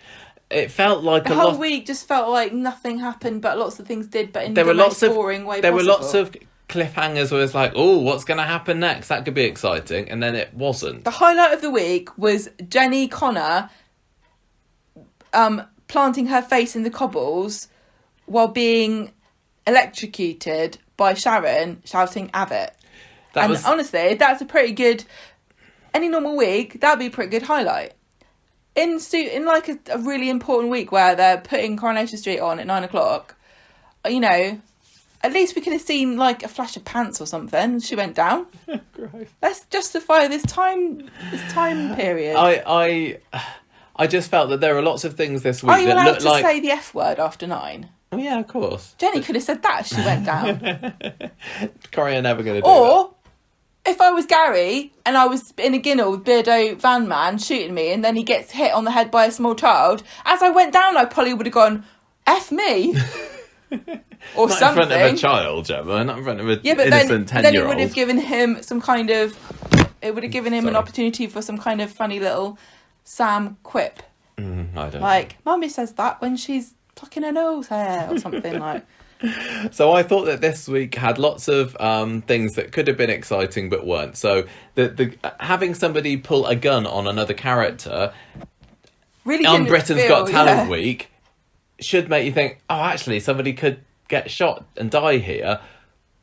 It felt like The whole week just felt like nothing happened, but lots of things did, but in the most boring way There possible. were lots of cliffhangers where it's like, oh, what's going to happen next? That could be exciting. And then it wasn't. The highlight of the week was Jenny Connor planting her face in the cobbles while being electrocuted by Sharon shouting Avit. Honestly, that's a pretty good... Any normal week, that'd be a pretty good highlight. In like a really important week where they're putting Coronation Street on at 9:00, at least we could have seen like a flash of pants or something. She went down. Let's justify this time period. I just felt that there were lots of things this week Are you that allowed looked to like... say the F word after 9? Oh yeah, of course. Jenny could have said that as she went down. Corey are never going to do Or if I was Gary and I was in a Guinness with Beardo Van Man shooting me and then he gets hit on the head by a small child, as I went down I probably would have gone, F me. or Not something. in front of a child, Gemma. Not in front of an Yeah, but innocent then 10-year-old. it would have given him some kind of. It would have given him an opportunity for some kind of funny little Sam quip. I don't know. Like, Mummy says that when she's plucking her nose hair or something like. So I thought that this week had lots of things that could have been exciting but weren't. So the having somebody pull a gun on another character Really on didn't Britain's feel, Got Talent yeah. week should make you think, oh, actually, somebody could get shot and die here.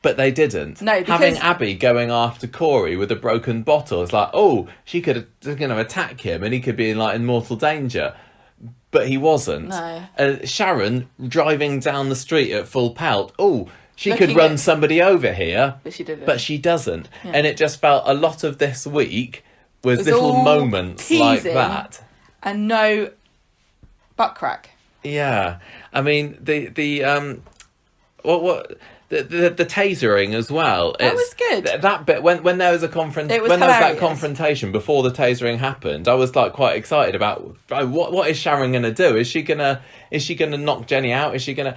But they didn't. No, because... Having Abby going after Corey with a broken bottle, it's like, oh, she could attack him and he could be in mortal danger. But he wasn't. No. Sharon driving down the street at full pelt. Oh, she Looking could run at... somebody over here. But she didn't. But she doesn't. Yeah. And it just felt a lot of this week was little moments like that. And no butt crack. Yeah. I mean, the tasering as well. That was good. That bit when there was a that confrontation before the tasering happened, I was quite excited about what is Sharon going to do? Is she gonna knock Jenny out? Is she gonna?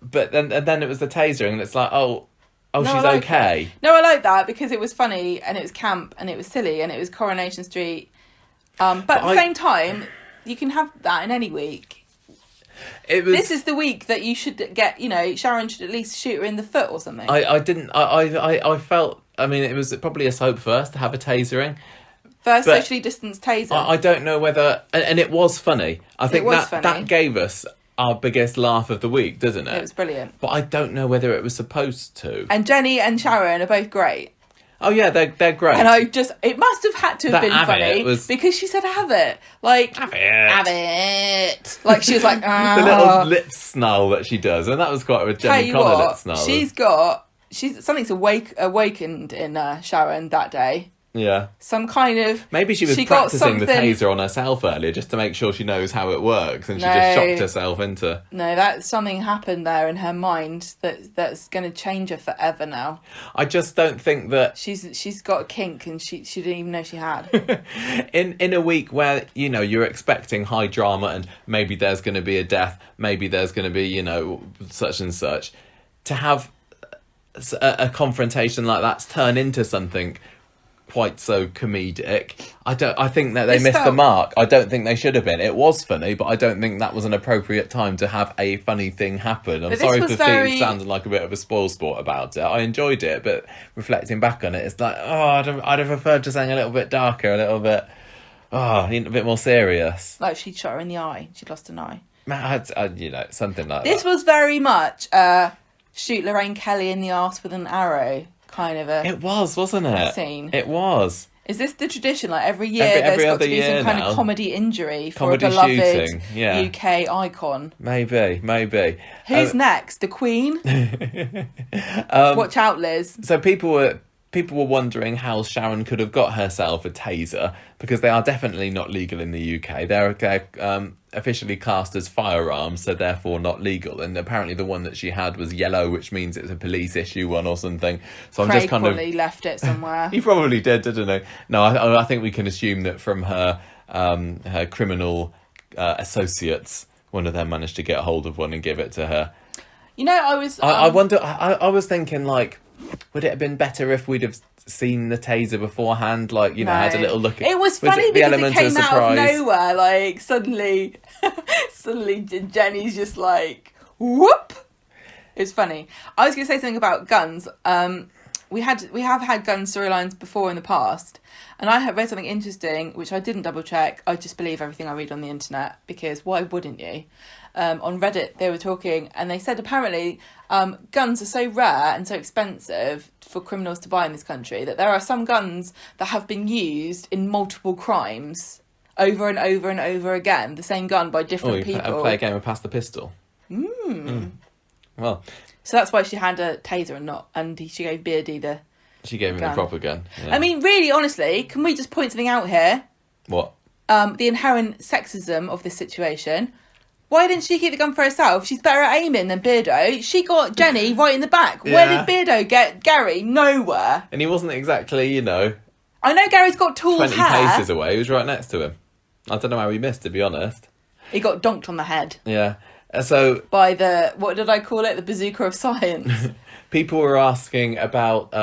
But then it was the tasering, and it's like she's okay. That. No, I like that because it was funny and it was camp and it was silly and it was Coronation Street. But at the same time, you can have that in any week. This is the week that you should get, Sharon should at least shoot her in the foot or something. I felt, it was probably a soap first to have a tasering. First socially distanced taser. I don't know whether, and it was funny. I think funny. That gave us our biggest laugh of the week, doesn't it? It was brilliant. But I don't know whether it was supposed to. And Jenny and Sharon are both great. Oh yeah, they're great. And it must have had to have been funny because she said have it. Have it. Like she was like, the little lip snarl that she does, and that was quite a Jenny Connor lip snarl. Something's awakened in Sharon that day. Yeah. Some kind of... Maybe she was practicing the taser on herself earlier just to make sure she knows how it works, and she just shocked herself into... No, that something happened there in her mind that's going to change her forever now. I just don't think that... She's got a kink and she didn't even know she had. in a week where, you're expecting high drama and maybe there's going to be a death, maybe there's going to be, such and such, to have a confrontation like that turn into something quite so comedic. I think that they missed the mark. I don't think they should have been. It was funny, but I don't think that was an appropriate time to have a funny thing happen. I'm sorry for sounding like a bit of a spoilsport about it. I enjoyed it, but reflecting back on it, it's like, I'd have preferred to something a little bit darker, a little bit, a bit more serious. Like she'd shot her in the eye. She'd lost an eye. Something like that. This was very much shoot Lorraine Kelly in the arse with an arrow. Kind of it was, wasn't it? Scene. It was. Is this the tradition? Like every year, there's got to be some kind of comedy injury for a beloved shooting. Yeah. UK icon. Maybe. Who's next? The Queen. Watch out, Liz. So people were wondering how Sharon could have got herself a taser because they are definitely not legal in the UK. They're officially classed as firearms, so therefore not legal. And apparently the one that she had was yellow, which means it's a police issue one or something. So Craig I'm just kind of... probably left it somewhere. He probably did, didn't he? No, I think we can assume that from her criminal associates, one of them managed to get a hold of one and give it to her. I was... I wonder... I was thinking, would it have been better if we'd have seen the taser beforehand? Had a little look at it. Was funny because it came out of nowhere. Suddenly Jenny's just whoop. It's funny. I was going to say something about guns. We have had gun storylines before in the past, and I have read something interesting which I didn't double check. I just believe everything I read on the internet because why wouldn't you? On Reddit they were talking and they said apparently guns are so rare and so expensive for criminals to buy in this country that there are some guns that have been used in multiple crimes over and over and over again, the same gun by different people. Play a game of pass the pistol. Well, so that's why she had a taser and she gave Beardy she gave him the proper gun. Yeah. I mean, really, honestly, can we just point something out here? What? The inherent sexism of this situation. Why didn't she keep the gun for herself? She's better at aiming than Beardo. She got Jenny right in the back. Yeah. Where did Beardo get Gary? Nowhere. And he wasn't exactly, I know Gary's got tools 20 paces away. He was right next to him. I don't know how he missed, to be honest. He got donked on the head. Yeah. So by the, what did I call it? The bazooka of science. people were asking about.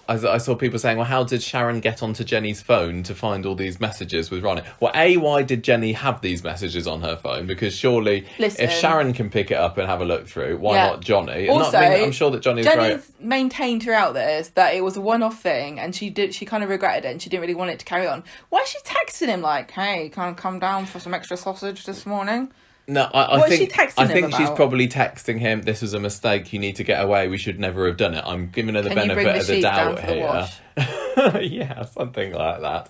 I saw people saying, "Well, how did Sharon get onto Jenny's phone to find all these messages with Ronnie?" Well, why did Jenny have these messages on her phone? Because surely, Listen, if Sharon can pick it up and have a look through, why not Johnny? Also, I'm sure that Jenny's maintained throughout this that it was a one-off thing, and she kind of regretted it, and she didn't really want it to carry on. Why is she texting him like, "Hey, can I come down for some extra sausage this morning"? No, I think she's probably texting him, "This was a mistake, you need to get away, we should never have done it. I'm giving her the benefit of the doubt here." Yeah, something like that.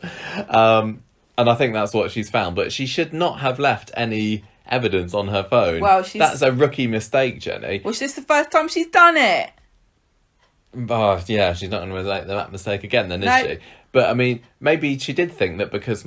And I think that's what she's found. But she should not have left any evidence on her phone. Well, that's a rookie mistake, Jenny. Well, this the first time she's done it. Oh, yeah, she's not going to make that mistake again then, is she? But, I mean, maybe she did think that because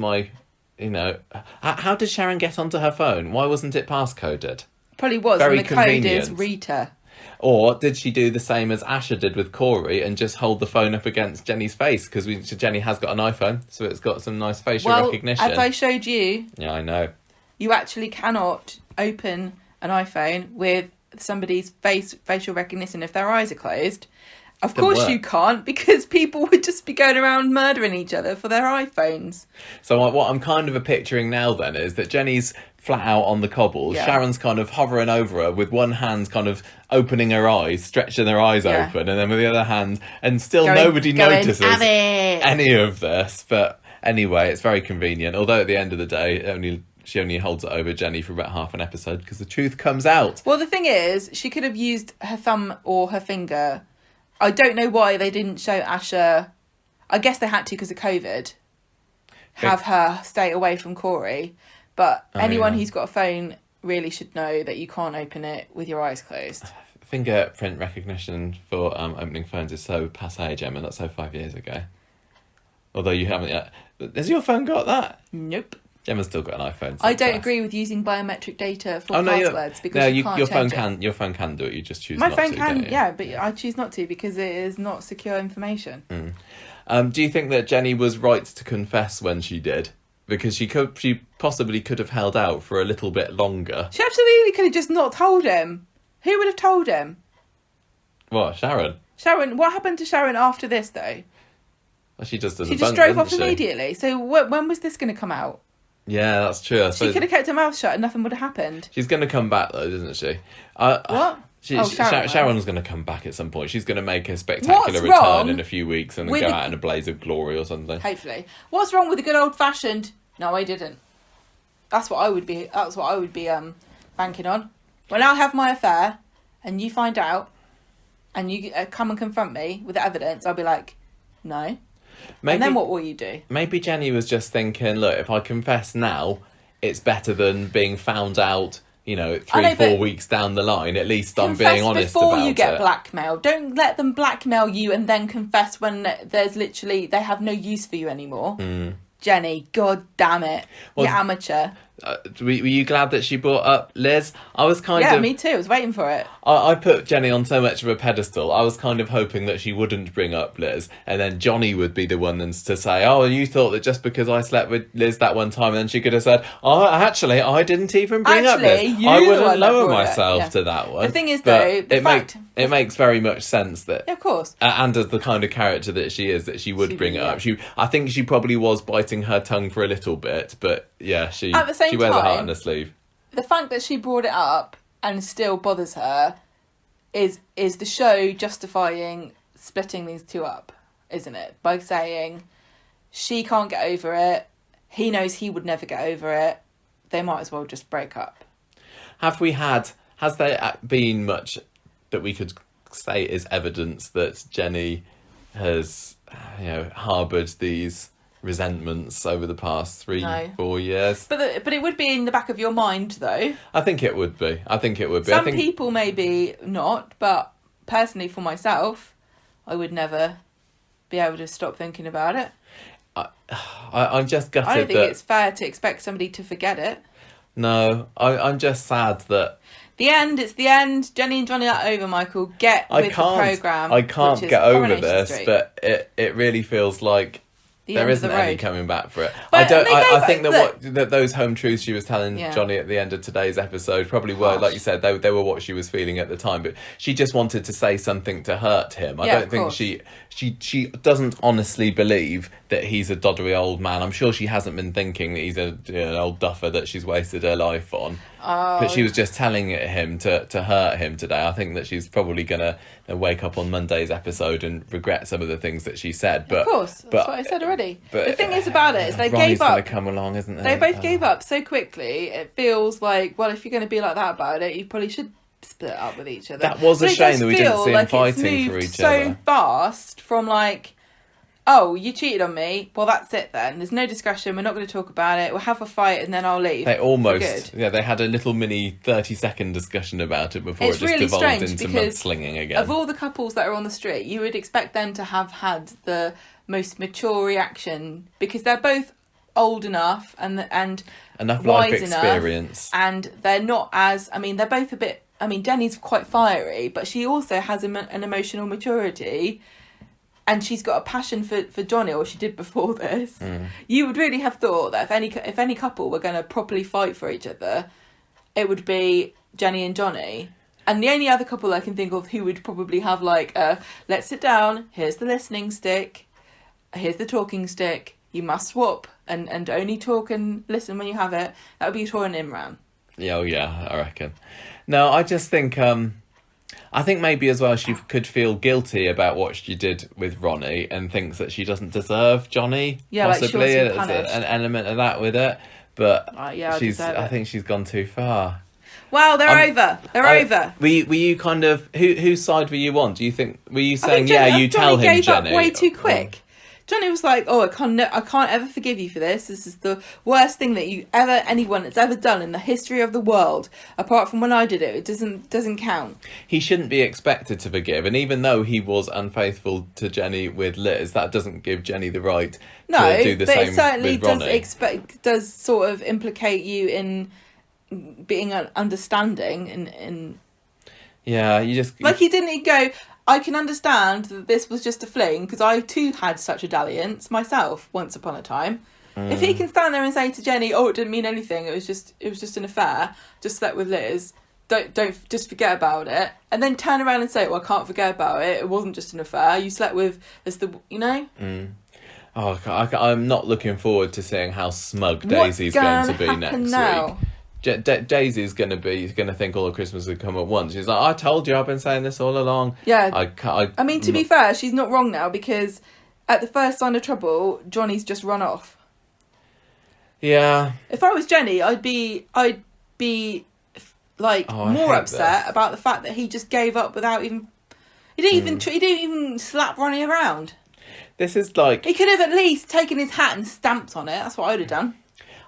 how did Sharon get onto her phone? Why wasn't it passcoded? Probably was, and the code is Rita. Or did she do the same as Asha did with Corey and just hold the phone up against Jenny's face? Because Jenny has got an iPhone, so it's got some nice facial recognition. As I showed you... Yeah, I know. You actually cannot open an iPhone with somebody's facial recognition if their eyes are closed. Of course you can't, because people would just be going around murdering each other for their iPhones. So what I'm kind of picturing now then is that Jenny's flat out on the cobbles. Yeah. Sharon's kind of hovering over her with one hand kind of opening her eyes, stretching her eyes open, and then with the other hand, and still nobody notices any of this. But anyway, it's very convenient. Although at the end of the day, she only holds it over Jenny for about half an episode because the truth comes out. Well, the thing is, she could have used her thumb or her finger. I don't know why they didn't show Asha. I guess they had to because of COVID. Have her stay away from Corey. But anyone who's got a phone really should know that you can't open it with your eyes closed. Fingerprint recognition for opening phones is so passé, Gemma. That's so 5 years ago. Although you haven't yet. Has your phone got that? Nope. Gemma's still got an iPhone. I don't agree with using biometric data for passwords because you can't your phone can. Your phone can do it. You just choose. My not phone to, can, yeah, but I choose not to because it is not secure information. Do you think that Jenny was right to confess when she did? Because she possibly could have held out for a little bit longer. She absolutely could have just not told him. Who would have told him? What, Sharon? Sharon. What happened to Sharon after this, though? Well, she just drove off immediately. So when was this going to come out? Yeah, that's true. She could have kept her mouth shut and nothing would have happened. She's going to come back, though, isn't she? What? Sharon's going to come back at some point. She's going to make a spectacular return in a few weeks and then go out in a blaze of glory or something. Hopefully. What's wrong with the good old-fashioned, "No, I didn't"? That's what I would be banking on. When I have my affair and you find out and you come and confront me with the evidence, I'll be like, "No." And then what will you do? Maybe Jenny was just thinking, look, if I confess now, it's better than being found out, 3-4 weeks down the line. At least I'm being honest about it. Before you get blackmailed. Don't let them blackmail you and then confess when they have no use for you anymore. Jenny, god damn it. You're amateur. Were you glad that she brought up Liz? I was Yeah, me too. I was waiting for it. I put Jenny on so much of a pedestal. I was kind of hoping that she wouldn't bring up Liz, and then Johnny would be the one to say, "Oh, you thought that just because I slept with Liz that one time," and then she could have said, "Oh, actually, I didn't even bring up Liz. I wouldn't lower myself to that one." The thing is, though, it makes very much sense that, of course, and as the kind of character that she is, that she would bring it up. I think she probably was biting her tongue for a little bit, but yeah, she wears her heart on her sleeve. The fact that she brought it up and still bothers her is the show justifying splitting these two up, isn't it? By saying she can't get over it, he knows he would never get over it, they might as well just break up. Has there been much that we could say is evidence that Jenny has, harboured these resentments over the past 3-4 years? But it would be in the back of your mind, though. I think it would be. Some people maybe not, but personally for myself, I would never be able to stop thinking about it. I'm just gutted. I don't think it's fair to expect somebody to forget it. No, I'm just sad that... It's the end. Jenny and Johnny are over, Michael. Get with the programme. I can't get over this, but it really feels like the There end of isn't the any road. coming back for it. But I think that those home truths she was telling Yeah. Johnny at the end of today's episode probably were, Harsh. like you said, they were what she was feeling at the time. But she just wanted to say something to hurt him. I Yeah, don't of think course. she doesn't honestly believe that he's a doddery old man. I'm sure she hasn't been thinking that he's an old duffer that she's wasted her life on. But she was just telling him to hurt him today. I think that she's probably gonna wake up on Monday's episode and regret some of the things that she said. But of course, that's what I said already. But the thing is about it is they Ronnie's gave up. going to come along, isn't They both gave up so quickly. It feels like, well, if you're going to be like that about it, you probably should split up with each other. That was a But it shame does that we didn't feel see them like it's fighting for moved each so other. fast from like, oh, you cheated on me. Well, that's it then. There's no discussion. We're not going to talk about it. We'll have a fight and then I'll leave. They For almost, good. yeah, they had a little mini 30-second discussion about it before It's it just really devolved strange into because mudslinging again. Of all the couples that are on the street, you would expect them to have had the most mature reaction because they're both old enough and Enough wise life experience. enough, and they're not as. I mean, they're both a bit. I mean, Jenny's quite fiery, but she also has an emotional maturity, and she's got a passion for Johnny, or she did before this. You would really have thought that if any couple were going to properly fight for each other, it would be Jenny and Johnny. And the only other couple I can think of who would probably have like let's sit down, here's the listening stick, here's the talking stick, you must swap and only talk and listen when you have it, that would be Tor and Imran. Yeah, oh yeah, I reckon. No, I just think I think maybe as well she could feel guilty about what she did with Ronnie and thinks that she doesn't deserve Johnny. Yeah, like she possibly. wants to be There's punished. an element of that with it, but Yeah, I think she's gone too far. Well, they're over. They're over. Were you kind of whose side were you on? Do you think were you I saying think Johnny, you tell Johnny him gave Jenny? up way too quick. Johnny was like, "Oh, I can't ever forgive you for this. This is the worst thing that anyone has ever done in the history of the world. Apart from when I did it, it doesn't count." He shouldn't be expected to forgive, and even though he was unfaithful to Jenny with Liz, that doesn't give Jenny the right to do the but same it certainly with Ronnie. does sort of implicate you in being understanding and Yeah, you just like he didn't go. I can understand that this was just a fling because I too had such a dalliance myself once upon a time. If he can stand there and say to Jenny, "Oh, it didn't mean anything. It was just an affair. Just slept with Liz. Don't just forget about it." And then turn around and say, "Well, I can't forget about it. It wasn't just an affair. You slept with Oh, I'm not looking forward to seeing how smug Daisy's going to be next week. Daisy's going to think all of Christmas would come at once. She's like, "I told you, I've been saying this all along." Yeah. I mean, to be fair, she's not wrong now because at the first sign of trouble, Johnny's just run off. Yeah. If I was Jenny, I'd be like more upset about the fact that he just gave up without even. He didn't even slap Ronnie around. This is like He could have at least taken his hat and stamped on it. That's what I'd have done.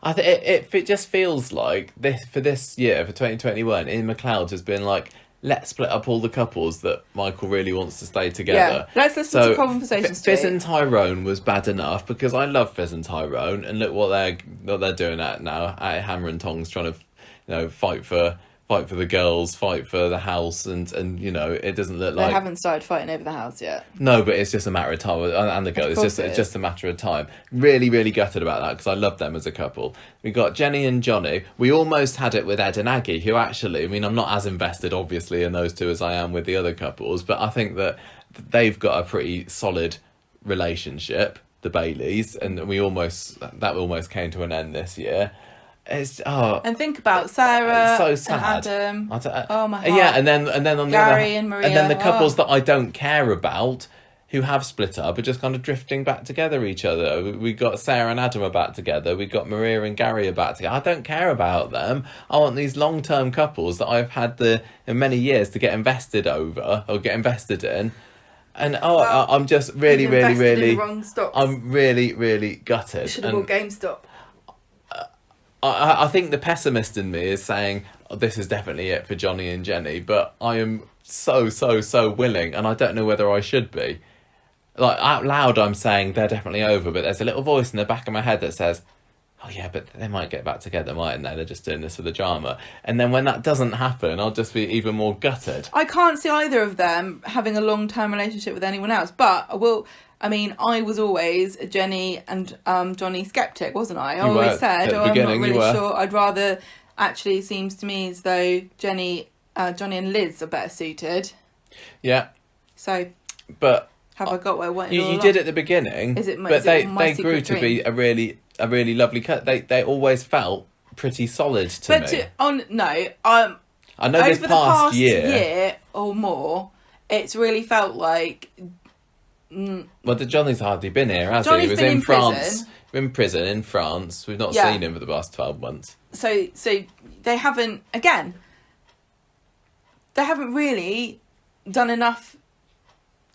it just feels like this year for 2021, Ian McLeod has been like, let's split up all the couples that Michael really wants to stay together. Yeah, let's listen to Conversations. Fizz and Tyrone was bad enough because I love Fizz and Tyrone, and look what they're doing at now at Hammer and Tongs, trying to fight for the girls, fight for the house, and it doesn't look like they haven't started fighting over the house yet. No, but it's just a matter of time, and the girl. It's just a matter of time. Really, really gutted about that because I love them as a couple. We got Jenny and Johnny. We almost had it with Ed and Aggie, who actually, I mean, I'm not as invested, obviously, in those two as I am with the other couples, but I think that they've got a pretty solid relationship, the Baileys, and that almost came to an end this year. And think about Sarah, it's so sad. and Adam. Oh my heart. Yeah, and then on Gary and Maria. and then the couples that I don't care about, who have split up, are just kind of drifting back together each other. We got Sarah and Adam are back together. We got Maria and Gary are back together. I don't care about them. I want these long-term couples that I've had in many years to get invested over or get invested in. And I'm just really, really, really, I'm really, really gutted. Should have bought GameStop. I think the pessimist in me is saying, this is definitely it for Johnny and Jenny, but I am so willing, and I don't know whether I should be. Like, out loud I'm saying they're definitely over, but there's a little voice in the back of my head that says, oh yeah, but they might get back together, mightn't they? They're just doing this for the drama. And then when that doesn't happen, I'll just be even more gutted. I can't see either of them having a long-term relationship with anyone else, but I mean, I was always a Jenny and Johnny skeptic, wasn't I? I You were. always said, At the I'm not beginning, you really were. sure. I'd rather, actually, it seems to me as though Johnny and Liz are better suited. Yeah. So, But have I got what I wanted all you along? did at the beginning. But they grew to be a really lovely cut. They always felt pretty solid to me. I know this over past the year or more, it's really felt like. Well, Johnny's hardly been here, has Johnny's he? He was been in France. prison. In prison in France. We've not Yeah. seen him for the past 12 months. So they haven't really done enough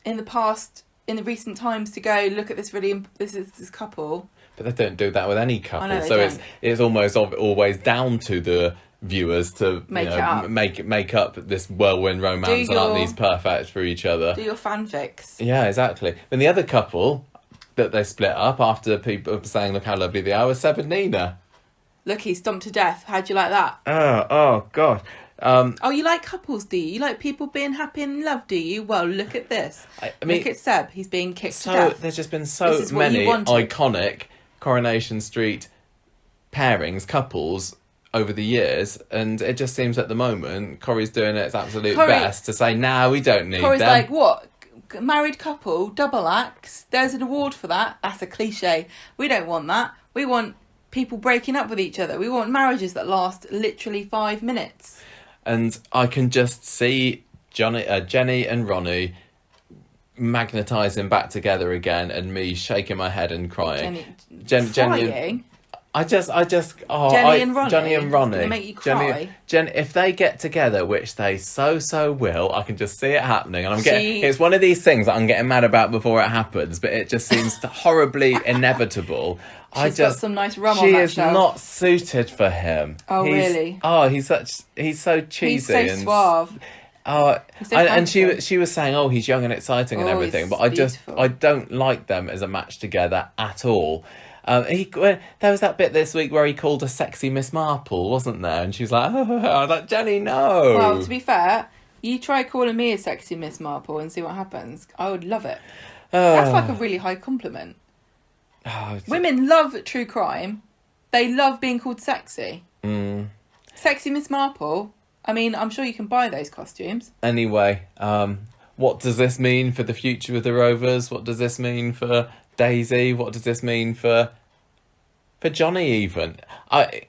in the recent times to go look at this couple. But they don't do that with any couple. I know they So don't. it's almost always down to the viewers to make up this whirlwind romance and aren't these perfect for each other. Do your fanfics. Yeah, exactly. And the other couple that they split up after people were saying look how lovely they are was Seb and Nina. Look, he's stomped to death. How'd you like that? Oh God. You like couples, do you? You like people being happy and in love, do you? Well, look at this. I mean, look at Seb. He's being kicked to death. There's just been This so is what you many wanted. iconic Coronation Street pairings, couples over the years, and it just seems at the moment Corrie's doing its absolute best to say, "No, we don't need Corey's them." like, what? Married couple, double acts. There's an award for that. That's a cliche. We don't want that. We want people breaking up with each other. We want marriages that last literally 5 minutes. And I can just see Jenny and Ronnie magnetising back together again, and me shaking my head and crying. Jenny. Jenny and Ronnie. It's gonna make you cry. If they get together, which they so will, I can just see it happening, and it's one of these things that I'm getting mad about before it happens, but it just seems horribly inevitable. She's got some nice rum on that She is shelf. not suited for him. Oh, really? Oh, he's so cheesy. He's so and suave. And she was saying, oh, he's young and exciting and everything, but I don't like them as a match together at all. There was that bit this week where he called her sexy Miss Marple, wasn't there? And she's like, oh, like, Jenny, no. Well, to be fair, you try calling me a sexy Miss Marple and see what happens. I would love it. That's like a really high compliment. Women love true crime. They love being called sexy. Sexy Miss Marple. I mean, I'm sure you can buy those costumes. Anyway, what does this mean for the future of the Rovers? What does this mean for Daisy? What does this mean for Johnny even?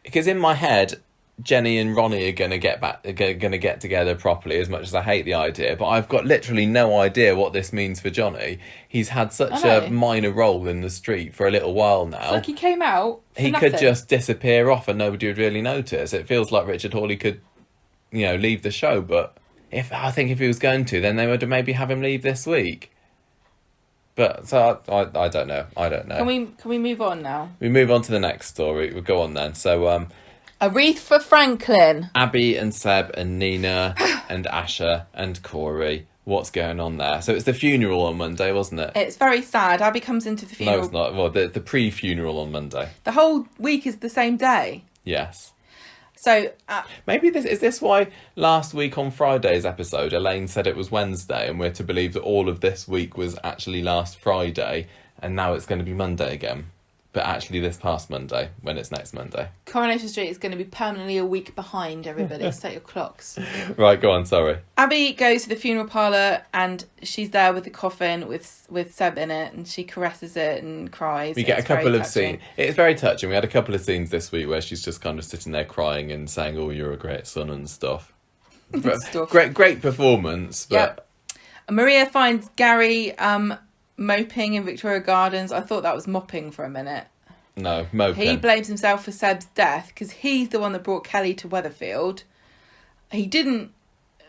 Because in my head, Jenny and Ronnie are going to get together properly, as much as I hate the idea, but I've got literally no idea what this means for Johnny. He's had such a minor role in the street for a little while now. It's like he came out for he nothing. could just disappear off and nobody would really notice. It feels like Richard Hawley could, leave the show, but if he was going to, then they would maybe have him leave this week. But so I don't know. Can we move on now? We move on to the next story. We'll go on then. So a wreath for Franklin. Abby and Seb and Nina and Asha and Corey. What's going on there? So it's the funeral on Monday, wasn't it? It's very sad. Abby comes into the funeral. No, it's not. Well, the pre-funeral on Monday. The whole week is the same day. Yes. So maybe is this why last week on Friday's episode Elaine said it was Wednesday, and we're to believe that all of this week was actually last Friday, and now it's going to be Monday again. But actually this past Monday, when it's next Monday. Coronation Street is going to be permanently a week behind, everybody. Set your clocks. Right, go on, sorry. Abby goes to the funeral parlour and she's there with the coffin with Seb in it, and she caresses it and cries. We get a couple of scenes. It's very touching. We had a couple of scenes this week where she's just kind of sitting there crying and saying, oh, you're a great son and stuff. Great performance. But... Yep. Maria finds Gary... moping in Victoria Gardens. I thought that was mopping for a minute. No, moping. He blames himself for Seb's death because he's the one that brought Kelly to Weatherfield. He didn't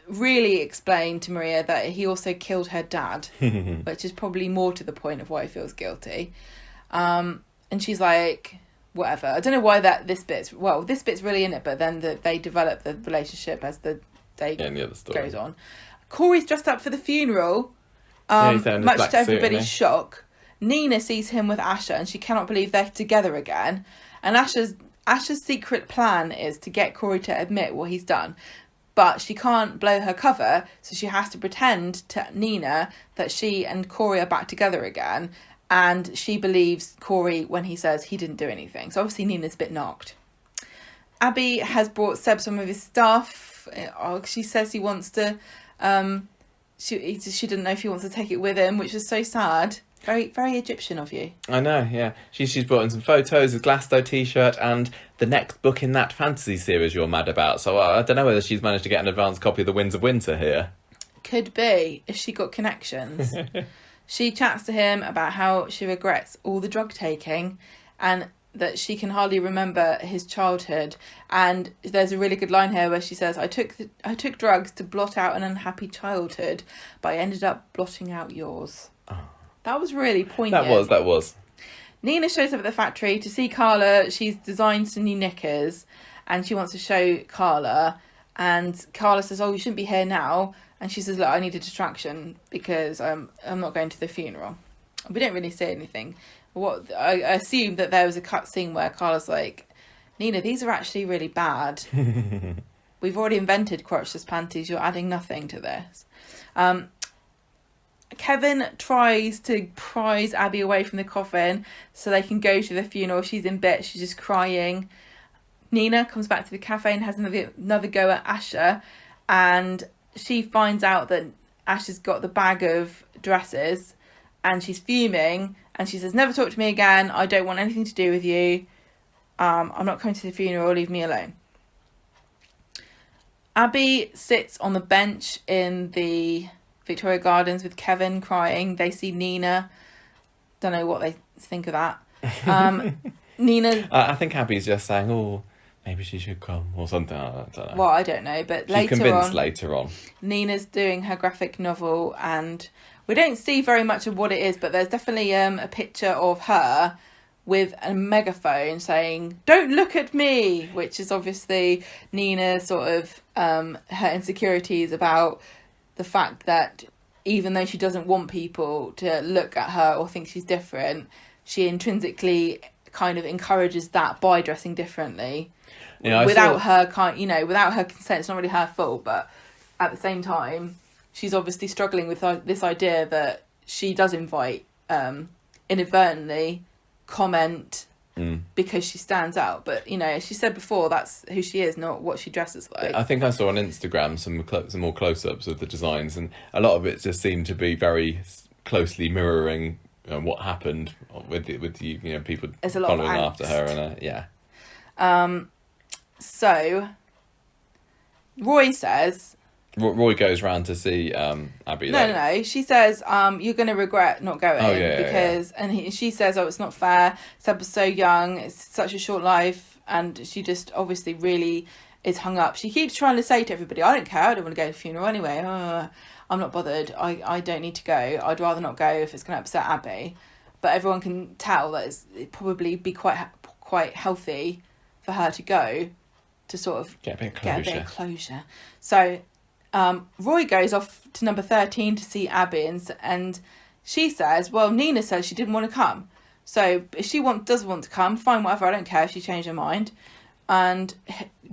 really explain to Maria that he also killed her dad, which is probably more to the point of why he feels guilty. And she's like, whatever. I don't know why this bit's really in it, but then they develop the relationship as the day goes on. Corey's dressed up for the funeral. Much to everybody's shock. Nina sees him with Asha and she cannot believe they're together again. And Asha's secret plan is to get Corey to admit what he's done. but she can't blow her cover, so she has to pretend to Nina that she and Corey are back together again, and she believes Corey when he says he didn't do anything. So obviously Nina's a bit knocked. Abby has brought Seb some of his stuff. She says he wants to... She didn't know if he wants to take it with him, which is so sad. Very, very Egyptian of you. I know, yeah. She's brought in some photos, a Glasto t-shirt, and the next book in that fantasy series you're mad about. So I don't know whether she's managed to get an advance copy of The Winds of Winter here. Could be, if she got connections. She chats to him about how she regrets all the drug taking and that she can hardly remember his childhood. And there's a really good line here where she says, I took drugs to blot out an unhappy childhood, but I ended up blotting out yours. Oh. That was really poignant. That was. Nina shows up at the factory to see Carla. She's designed some new knickers and she wants to show Carla. And Carla says, oh, you shouldn't be here now. And she says, look, I need a distraction because I'm not going to the funeral. We don't really say anything. I assume that there was a cut scene where Carla's like, Nina, these are actually really bad. We've already invented crotchless panties. You're adding nothing to this. Kevin tries to prise Abby away from the coffin so they can go to the funeral. She's in bits. She's just crying. Nina comes back to the cafe and has another go at Asha. And she finds out that Asha's got the bag of dresses and she's fuming. And she says, never talk to me again. I don't want anything to do with you. I'm not coming to the funeral. Leave me alone. Abby sits on the bench in the Victoria Gardens with Kevin crying. They see Nina. Don't know what they think of that. Nina... I think Abby's just saying, oh, maybe she should come or something. I don't know. Well, I don't know, but She's convinced later on. Nina's doing her graphic novel and we don't see very much of what it is, but there's definitely a picture of her with a megaphone saying, don't look at me, which is obviously Nina's sort of her insecurities about the fact that even though she doesn't want people to look at her or think she's different, she intrinsically kind of encourages that by dressing differently. Without her consent. It's not really her fault, but at the same time, she's obviously struggling with this idea that she does invite, inadvertently, comment because she stands out. But, as she said before, that's who she is, not what she dresses like. I think I saw on Instagram some more close-ups of the designs, and a lot of it just seemed to be very closely mirroring what happened with the people following after her. And So, Roy says... Roy goes round to see Abby. No. She says, you're going to regret not going. And she says, it's not fair. Seb was so young. It's such a short life. And she just obviously really is hung up. She keeps trying to say to everybody, I don't care. I don't want to go to the funeral anyway. I'm not bothered. I don't need to go. I'd rather not go if it's going to upset Abby. But everyone can tell that it'd probably be quite healthy for her to go to sort of get a bit of closure. So... Roy goes off to number 13 to see Abby and she says, well, Nina says she didn't want to come. So if she does want to come, fine, whatever, I don't care if she changed her mind. And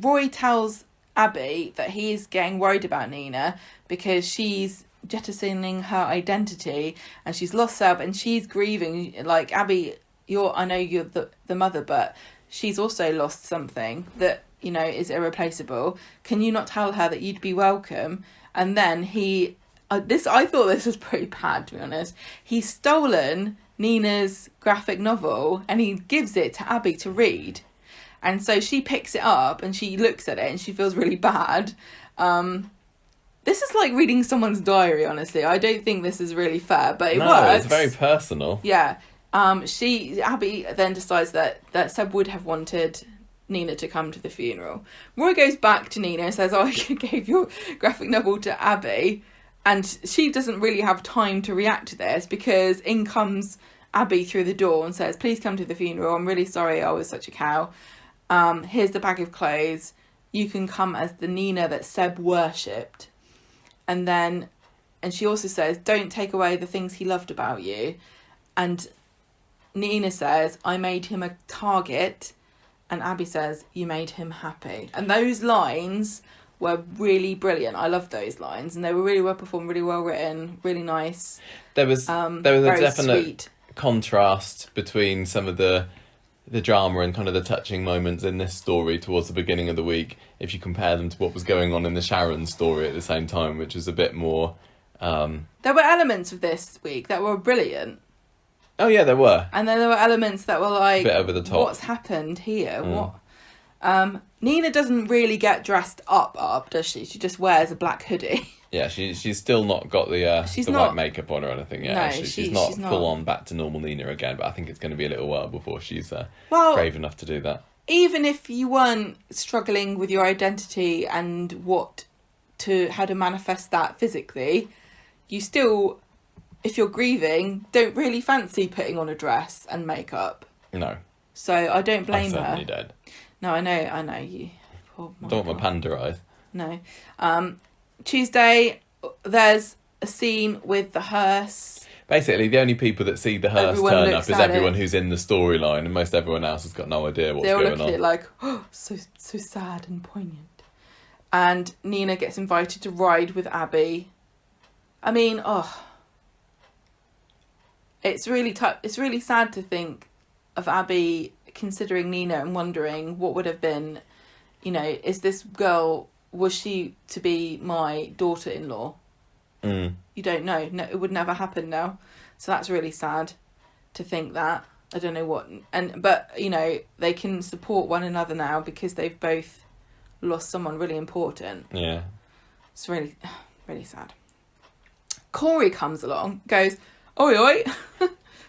Roy tells Abby that he's getting worried about Nina because she's jettisoning her identity and she's lost Seb and she's grieving. Like, Abby, I know you're the mother, but she's also lost something that... is irreplaceable. Can you not tell her that you'd be welcome? And then I thought this was pretty bad, to be honest. He's stolen Nina's graphic novel and he gives it to Abby to read. And so she picks it up and she looks at it and she feels really bad. This is like reading someone's diary, honestly. I don't think this is really fair, but it works. It's very personal. Yeah. Abby then decides that Seb would have wanted Nina to come to the funeral. Roy goes back to Nina and says, I gave your graphic novel to Abby. And she doesn't really have time to react to this because in comes Abby through the door and says, please come to the funeral. I'm really sorry I was such a cow. Here's the bag of clothes. You can come as the Nina that Seb worshipped. And she also says, don't take away the things he loved about you. And Nina says, I made him a target. And Abby says, you made him happy. And those lines were really brilliant. I loved those lines, and they were really well performed, really well written, really nice. There was a very definite sweet contrast between some of the drama and kind of the touching moments in this story towards the beginning of the week, if you compare them to what was going on in the Sharon story at the same time, which was a bit more... There were elements of this week that were brilliant. Oh yeah, there were. And then there were elements that were like... a bit over the top. What's happened here? What? Nina doesn't really get dressed up, does she? She just wears a black hoodie. Yeah, she's still not got the white makeup on or anything yet. No, she's not full on back to normal Nina again, but I think it's going to be a little while before she's brave enough to do that. Even if you weren't struggling with your identity and how to manifest that physically, you still, if you're grieving, don't really fancy putting on a dress and makeup. No. So I don't blame her. I certainly don't. No, I know you. Poor don't want my panda eyes. No. Tuesday, there's a scene with the hearse. Basically, the only people that see the hearse turn up is everyone who's in the storyline, and most everyone else has got no idea what's going on. They all look at it like, oh, so sad and poignant. And Nina gets invited to ride with Abby. I mean, it's really it's really sad to think of Abby considering Nina and wondering what would have been, is this girl... Was she to be my daughter-in-law? You don't know. No, it would never happen now. So that's really sad to think that. I don't know what. But they can support one another now because they've both lost someone really important. Yeah. It's really, really sad. Corey comes along, goes, oi, oi,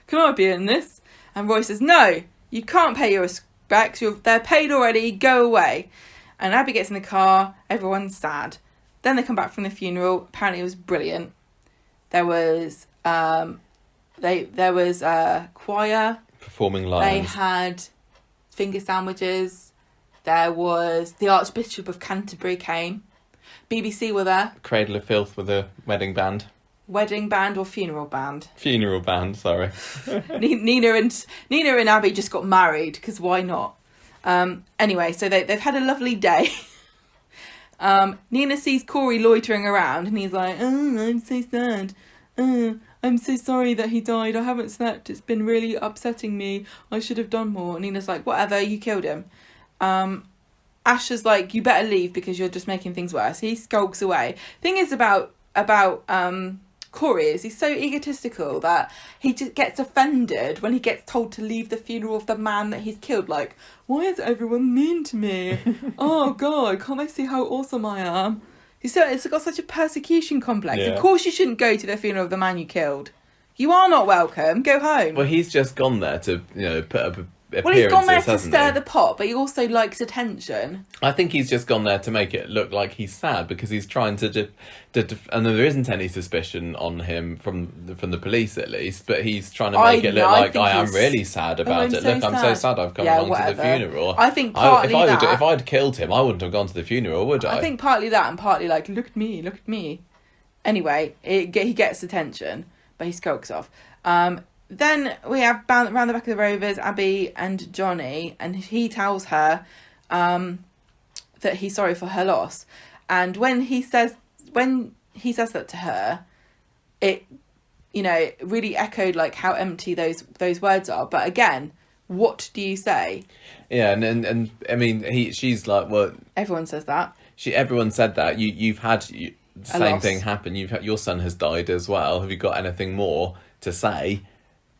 can I be in this? And Roy says, no, you can't pay your respects. They're paid already. Go away. And Abby gets in the car, everyone's sad. Then they come back from the funeral. Apparently it was brilliant. There was there was a choir. Performing live. They had finger sandwiches. There was the Archbishop of Canterbury came. BBC were there. Cradle of Filth with a wedding band. Wedding band or funeral band? Funeral band, sorry. Nina and Abby just got married, because why not? Anyway, so they've had a lovely day. Nina sees Corey loitering around and he's like, oh, I'm so sad. I'm so sorry that he died. I haven't slept. It's been really upsetting me. I should have done more. Nina's like, whatever, you killed him. Asha's like, you better leave because you're just making things worse. He skulks away. Thing is about Corey is he's so egotistical that he just gets offended when he gets told to leave the funeral of the man that he's killed. Like, why is everyone mean to me? Oh God, can't they see how awesome I am? It's got such a persecution complex. Yeah. Of course you shouldn't go to the funeral of the man you killed. You are not welcome. Go home. Well, he's just gone there to put up appearances. Well, he's gone there to stir the pot, but he also likes attention. I think he's just gone there to make it look like he's sad because he's trying to and there isn't any suspicion on him from the police at least, but he's trying to make it look like I am really sad about it. Look, I'm so sad I've come along to the funeral. I think partly if I'd killed him, I wouldn't have gone to the funeral, would I? I think partly that and partly like, look at me. Anyway, he gets attention, but he skulks off. Then we have round the back of the Rovers, Abby and Johnny, and he tells her that he's sorry for her loss. And when he says that to her, it really echoed like how empty those words are. But again, what do you say? Yeah, and I mean she's like, well, everyone says that. Everyone said that. You've had the same thing happen. Your son has died as well. Have you got anything more to say?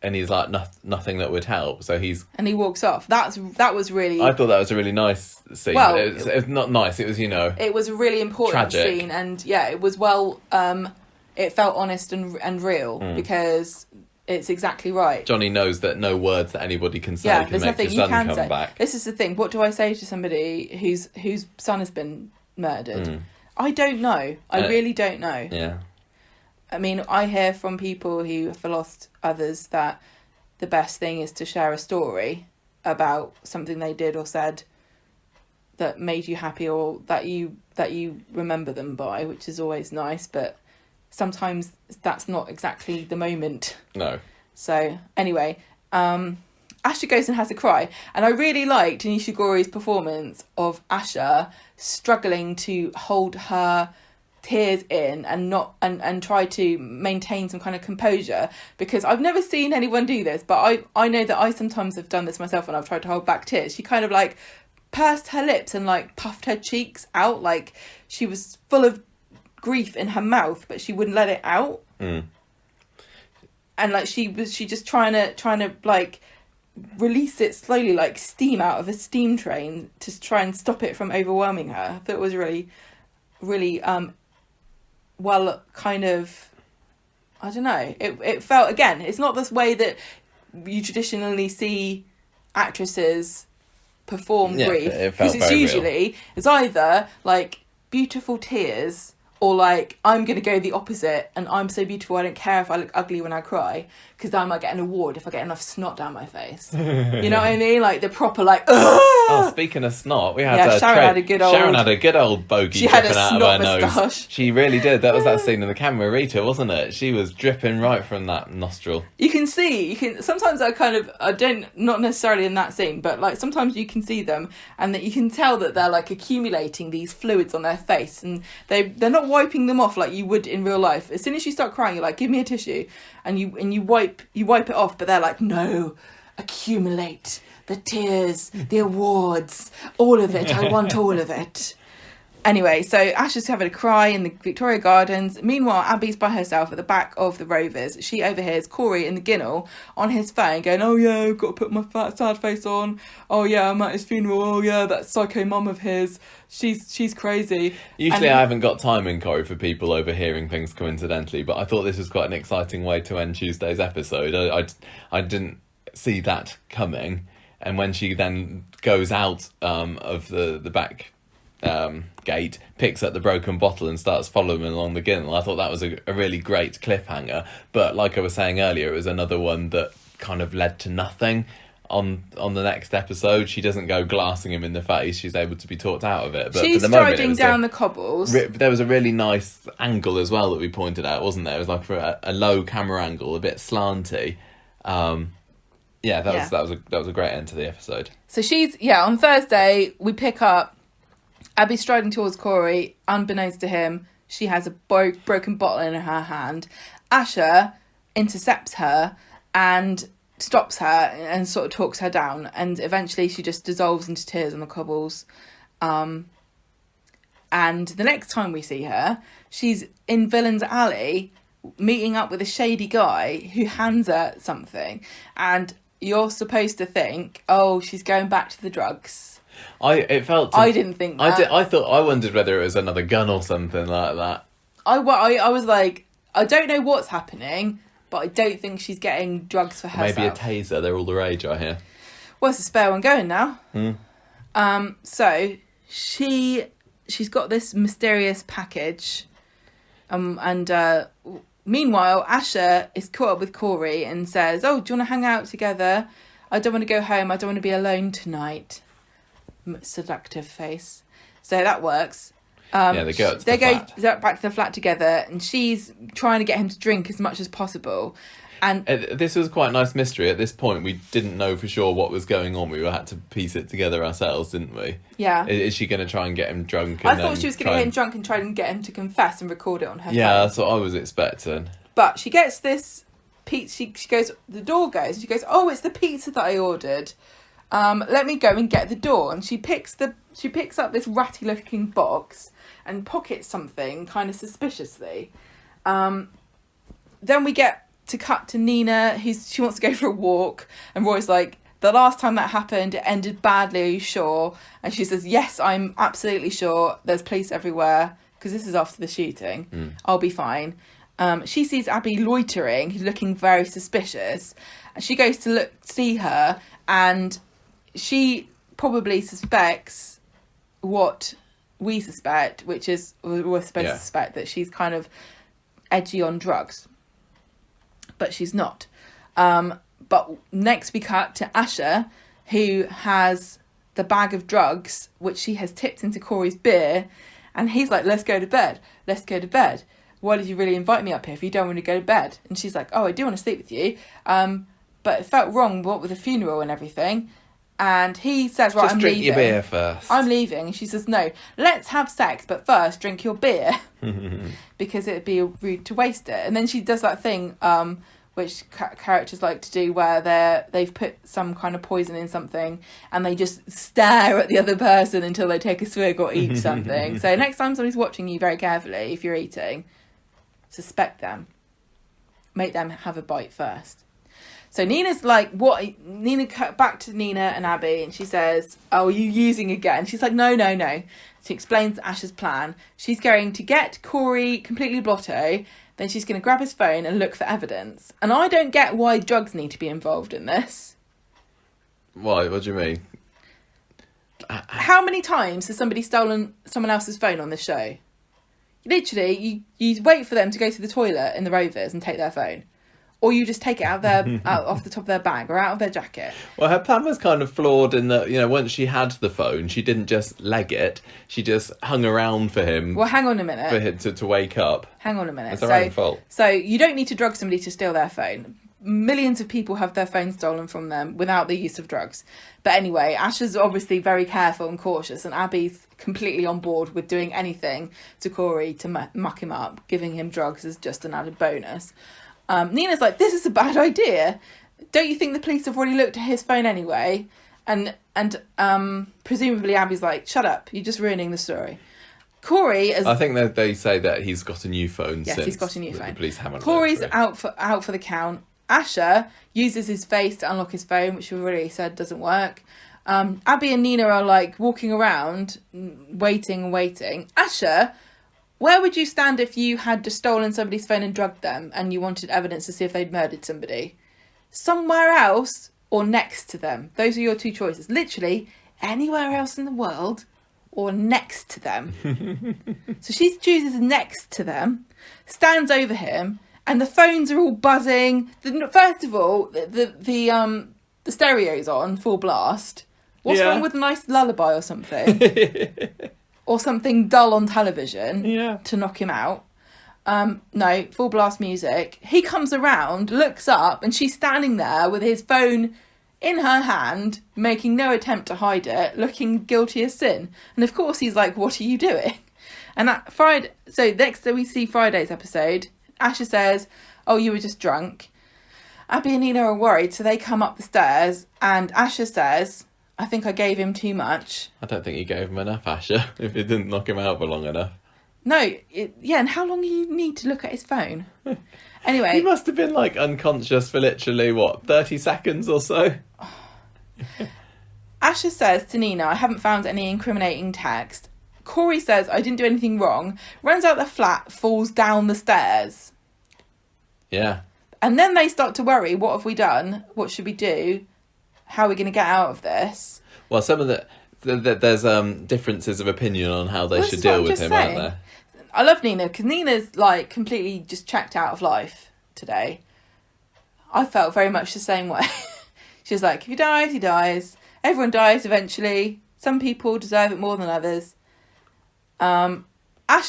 And he's like, nothing that would help. So and he walks off. That was really... I thought that was a really nice scene. Well, it was not nice. It was, It was a really important tragic scene. And yeah, it was it felt honest and real because it's exactly right. Johnny knows that no words that anybody can say can make his son come back. This is the thing. What do I say to somebody whose son has been murdered? I don't know. I really don't know. Yeah. I mean, I hear from people who have lost others that the best thing is to share a story about something they did or said that made you happy or that you remember them by, which is always nice, but sometimes that's not exactly the moment. No. So, anyway, Asha goes and has a cry. And I really liked Nishigori's performance of Asha struggling to hold her tears in and try to maintain some kind of composure, because I've never seen anyone do this, but I know that I sometimes have done this myself when I've tried to hold back tears. She kind of like pursed her lips and like puffed her cheeks out, like she was full of grief in her mouth, but she wouldn't let it out. And like she just trying to like release it slowly, like steam out of a steam train, to try and stop it from overwhelming her. I thought it was really well, kind of, I don't know, it felt, again, it's not this way that you traditionally see actresses perform grief, because it's usually it's either like beautiful tears, or like, I'm going to go the opposite, and I'm so beautiful I don't care if I look ugly when I cry, because I might get an award if I get enough snot down my face. You know what I mean? Like the proper like, ugh! Oh, speaking of snot, we had Sharon had a good old bogey she had dripping a out of snot her moustache. nose. She really did. That was that scene in the camera, Rita, wasn't it? She was dripping right from that nostril. You can sometimes I don't, not necessarily in that scene, but like sometimes you can see them, and that you can tell that they're like accumulating these fluids on their face, and they're not wiping them off like you would in real life. As soon as you start crying, you're like, give me a tissue, and you wipe it off, but they're like, no, accumulate the tears, the awards, all of it. I want all of it. Anyway, so Asha's having a cry in the Victoria Gardens. Meanwhile, Abby's by herself at the back of the Rovers. She overhears Corey in the Ginnel on his phone going, oh yeah, I've got to put my fat sad face on. Oh yeah, I'm at his funeral. Oh yeah, that psycho mum of his. She's crazy. Usually I haven't got time in Corey for people overhearing things coincidentally, but I thought this was quite an exciting way to end Tuesday's episode. I didn't see that coming. And when she then goes out of the back gate, picks up the broken bottle and starts following along the Ginnel, I thought that was a really great cliffhanger. But like I was saying earlier, it was another one that kind of led to nothing on the next episode. She doesn't go glassing him in the face. She's able to be talked out of it. But she's for the moment, striding down the cobbles. There was a really nice angle as well that we pointed out, wasn't there? It was like for a low camera angle, a bit slanty. That was a great end to the episode. So on Thursday we pick up Abby striding towards Corey. Unbeknownst to him, she has a broken bottle in her hand. Asha intercepts her and stops her and sort of talks her down, and eventually she just dissolves into tears on the cobbles. And the next time we see her, she's in Villain's Alley meeting up with a shady guy who hands her something, and you're supposed to think, oh, she's going back to the drugs. I didn't think that. I wondered whether it was another gun or something like that. I was like, I don't know what's happening, but I don't think she's getting drugs for herself. Maybe a taser. They're all the rage, I hear. Well, it's a spare one going now. So she's got this mysterious package, and meanwhile, Asha is caught up with Corey and says, oh, do you want to hang out together? I don't want to go home. I don't want to be alone tonight. Seductive face. So that works. They go back to the flat together, and she's trying to get him to drink as much as possible. And this was quite a nice mystery. At this point, we didn't know for sure what was going on. We had to piece it together ourselves, didn't we? Yeah. Is she going to try and get him drunk? I thought she was going to get him drunk and try and get him to confess and record it on her phone. Yeah, that's what I was expecting. But she gets this pizza. She goes, the door goes, and she goes, oh, it's the pizza that I ordered. Let me go and get the door. And she picks up this ratty looking box and pockets something kind of suspiciously. Then we get to cut to Nina, she wants to go for a walk, and Roy's like, the last time that happened, it ended badly, are you sure? And she says, yes, I'm absolutely sure. There's police everywhere, because this is after the shooting. I'll be fine. She sees Abby loitering, who's looking very suspicious, and she goes to see her, and she probably suspects what we suspect, which is we're supposed to suspect that she's kind of edgy on drugs, but she's not. But next we cut to Asha, who has the bag of drugs which she has tipped into Corey's beer, and he's like, let's go to bed, why did you really invite me up here if you don't want to go to bed? And she's like, oh, I do want to sleep with you, but it felt wrong, what with the funeral and everything. And he says, right, Just I'm drink leaving. your beer first. I'm leaving. And she says, no, let's have sex, but first drink your beer. Because it'd be rude to waste it. And then she does that thing, which characters like to do, where they've put some kind of poison in something and they just stare at the other person until they take a swig or eat something. So next time somebody's watching you very carefully, if you're eating, suspect them. Make them have a bite first. So Nina's like, what? Nina cut back to Nina and Abby, and she says, oh, are you using again? She's like, no. She explains Asha's plan. She's going to get Corey completely blotto, then she's going to grab his phone and look for evidence. And I don't get why drugs need to be involved in this. Why? What do you mean? How many times has somebody stolen someone else's phone on this show? Literally, you wait for them to go to the toilet in the Rovers and take their phone. Or you just take it out off the top of their bag or out of their jacket. Well, her plan was kind of flawed in that, once she had the phone, she didn't just leg it. She just hung around for him. Well, hang on a minute. For him to wake up. Hang on a minute. It's her own fault. So you don't need to drug somebody to steal their phone. Millions of people have their phones stolen from them without the use of drugs. But anyway, Asha's obviously very careful and cautious, and Abby's completely on board with doing anything to Corey to muck him up, giving him drugs as just an added bonus. Nina's like, this is a bad idea. Don't you think the police have already looked at his phone anyway? And presumably Abby's like, shut up, you're just ruining the story. Corey is... I think that they say that he's got a new phone yes, since he's got a new phone. The police haven't. Corey's out for the count. Asha uses his face to unlock his phone, which we've already said doesn't work. Abby and Nina are like walking around, waiting. Asha, where would you stand if you had just stolen somebody's phone and drugged them and you wanted evidence to see if they'd murdered somebody? Somewhere else or next to them? Those are your two choices. Literally, anywhere else in the world or next to them. So she chooses next to them, stands over him, and the phones are all buzzing. First of all, the stereo's on full blast. What's wrong with a nice lullaby or something? Or something dull on television to knock him out. No, full blast music. He comes around, looks up, and she's standing there with his phone in her hand, making no attempt to hide it, looking guilty as sin. And of course he's like, what are you doing? And so next we see Friday's episode. Asha says, oh, you were just drunk. Abby and Nina are worried, so they come up the stairs, and Asha says, I think I gave him too much. I don't think you gave him enough, Asha, if it didn't knock him out for long enough. No, and how long do you need to look at his phone? Anyway. He must have been, unconscious for literally, 30 seconds or so? Asha says to Nina, I haven't found any incriminating text. Corey says, I didn't do anything wrong, runs out the flat, falls down the stairs. Yeah. And then they start to worry, what have we done? What should we do? How are we going to get out of this? Well, some of there's differences of opinion on how they should deal with him, aren't there? I love Nina, because Nina's, completely just checked out of life today. I felt very much the same way. She was like, if he dies, he dies. Everyone dies eventually. Some people deserve it more than others. Asha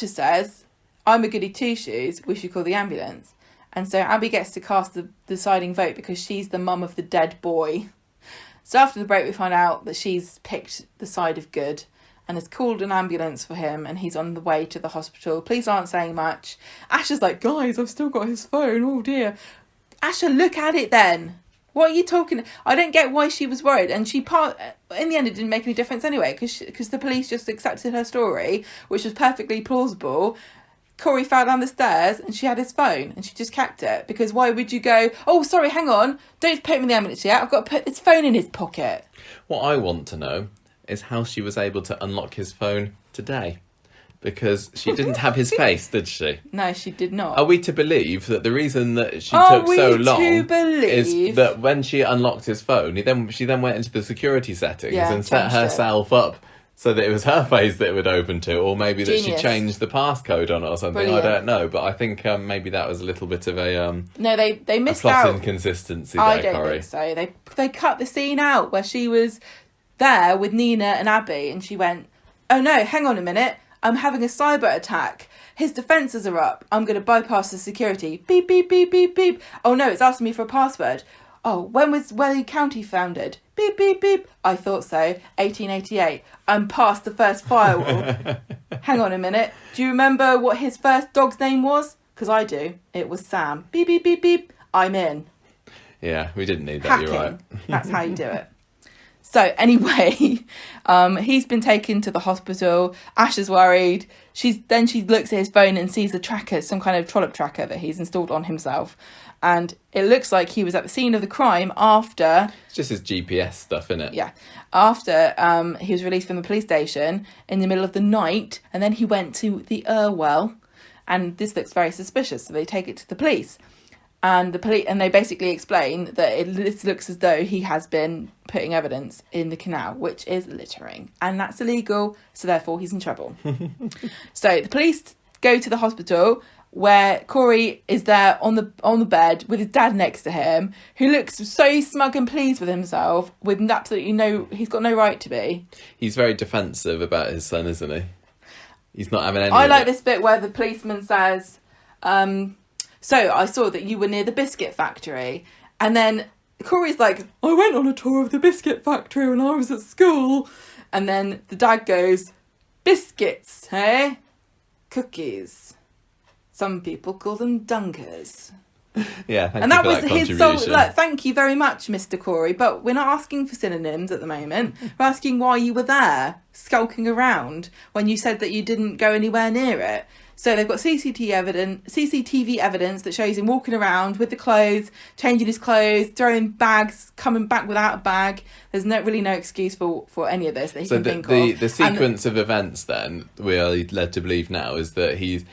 says, I'm a goody two-shoes, we should call the ambulance. And so Abby gets to cast the deciding vote because she's the mum of the dead boy. So after the break we find out that she's picked the side of good and has called an ambulance for him, and he's on the way to the hospital. Police aren't saying much. Asha's like, guys, I've still got his phone, oh dear. Asha, look at it then. What are you talking? I don't get why she was worried. And in the end, it didn't make any difference anyway, because the police just accepted her story, which was perfectly plausible. Corey fell down the stairs and she had his phone and she just kept it. Because why would you go, oh, sorry, hang on, don't put him in the ambulance yet. I've got to put his phone in his pocket. What I want to know is how she was able to unlock his phone today. Because she didn't have his face, did she? No, she did not. Are we to believe that the reason that she took so long is that when she unlocked his phone, she then went into the security settings and set herself up so that it was her face that it would open to, or maybe that she changed the passcode on it or something. Brilliant. I don't know, but I think maybe that was a little bit of a no, they missed a plot out. Inconsistency there, I don't Corey. think so. They cut the scene out where she was there with Nina and Abby, and she went, oh no, hang on a minute. I'm having a cyber attack. His defences are up. I'm going to bypass the security. Beep, beep, beep, beep, beep. Oh no, it's asking me for a password. Oh, when was Whaley County founded? Beep, beep, beep. I thought so. 1888. I'm past the first firewall. Hang on a minute. Do you remember what his first dog's name was? Because I do. It was Sam. Beep, beep, beep, beep. I'm in. Yeah, we didn't need that, Hacking. you're right. That's how you do it. So anyway, he's been taken to the hospital. Asha's worried. She looks at his phone and sees a tracker, some kind of trollop tracker that he's installed on himself. And it looks like he was at the scene of the crime after... It's just his GPS stuff, isn't it? Yeah. After he was released from the police station in the middle of the night. And then he went to the well. And this looks very suspicious. So they take it to the police. And they basically explain that this looks as though he has been putting evidence in the canal, which is littering. And that's illegal. So therefore he's in trouble. So the police go to the hospital, where Corey is there on the bed with his dad next to him, who looks so smug and pleased with himself, with absolutely he's got no right to be. He's very defensive about his son, isn't he? He's not having any I of like it. this bit where the policeman says, so I saw that you were near the biscuit factory. And then Corey's like, I went on a tour of the biscuit factory when I was at school. And then the dad goes, biscuits, eh? Cookies. Some people call them dunkers. Yeah, thank And you that for was that his contribution. sole. Like, thank you very much, Mr. Corey. But we're not asking for synonyms at the moment. We're asking why you were there, skulking around, when you said that you didn't go anywhere near it. So they've got CCTV evidence that shows him walking around with the clothes, changing his clothes, throwing bags, coming back without a bag. There's really no excuse for any of this that he can think of. The sequence of events then, we are led to believe now, is that he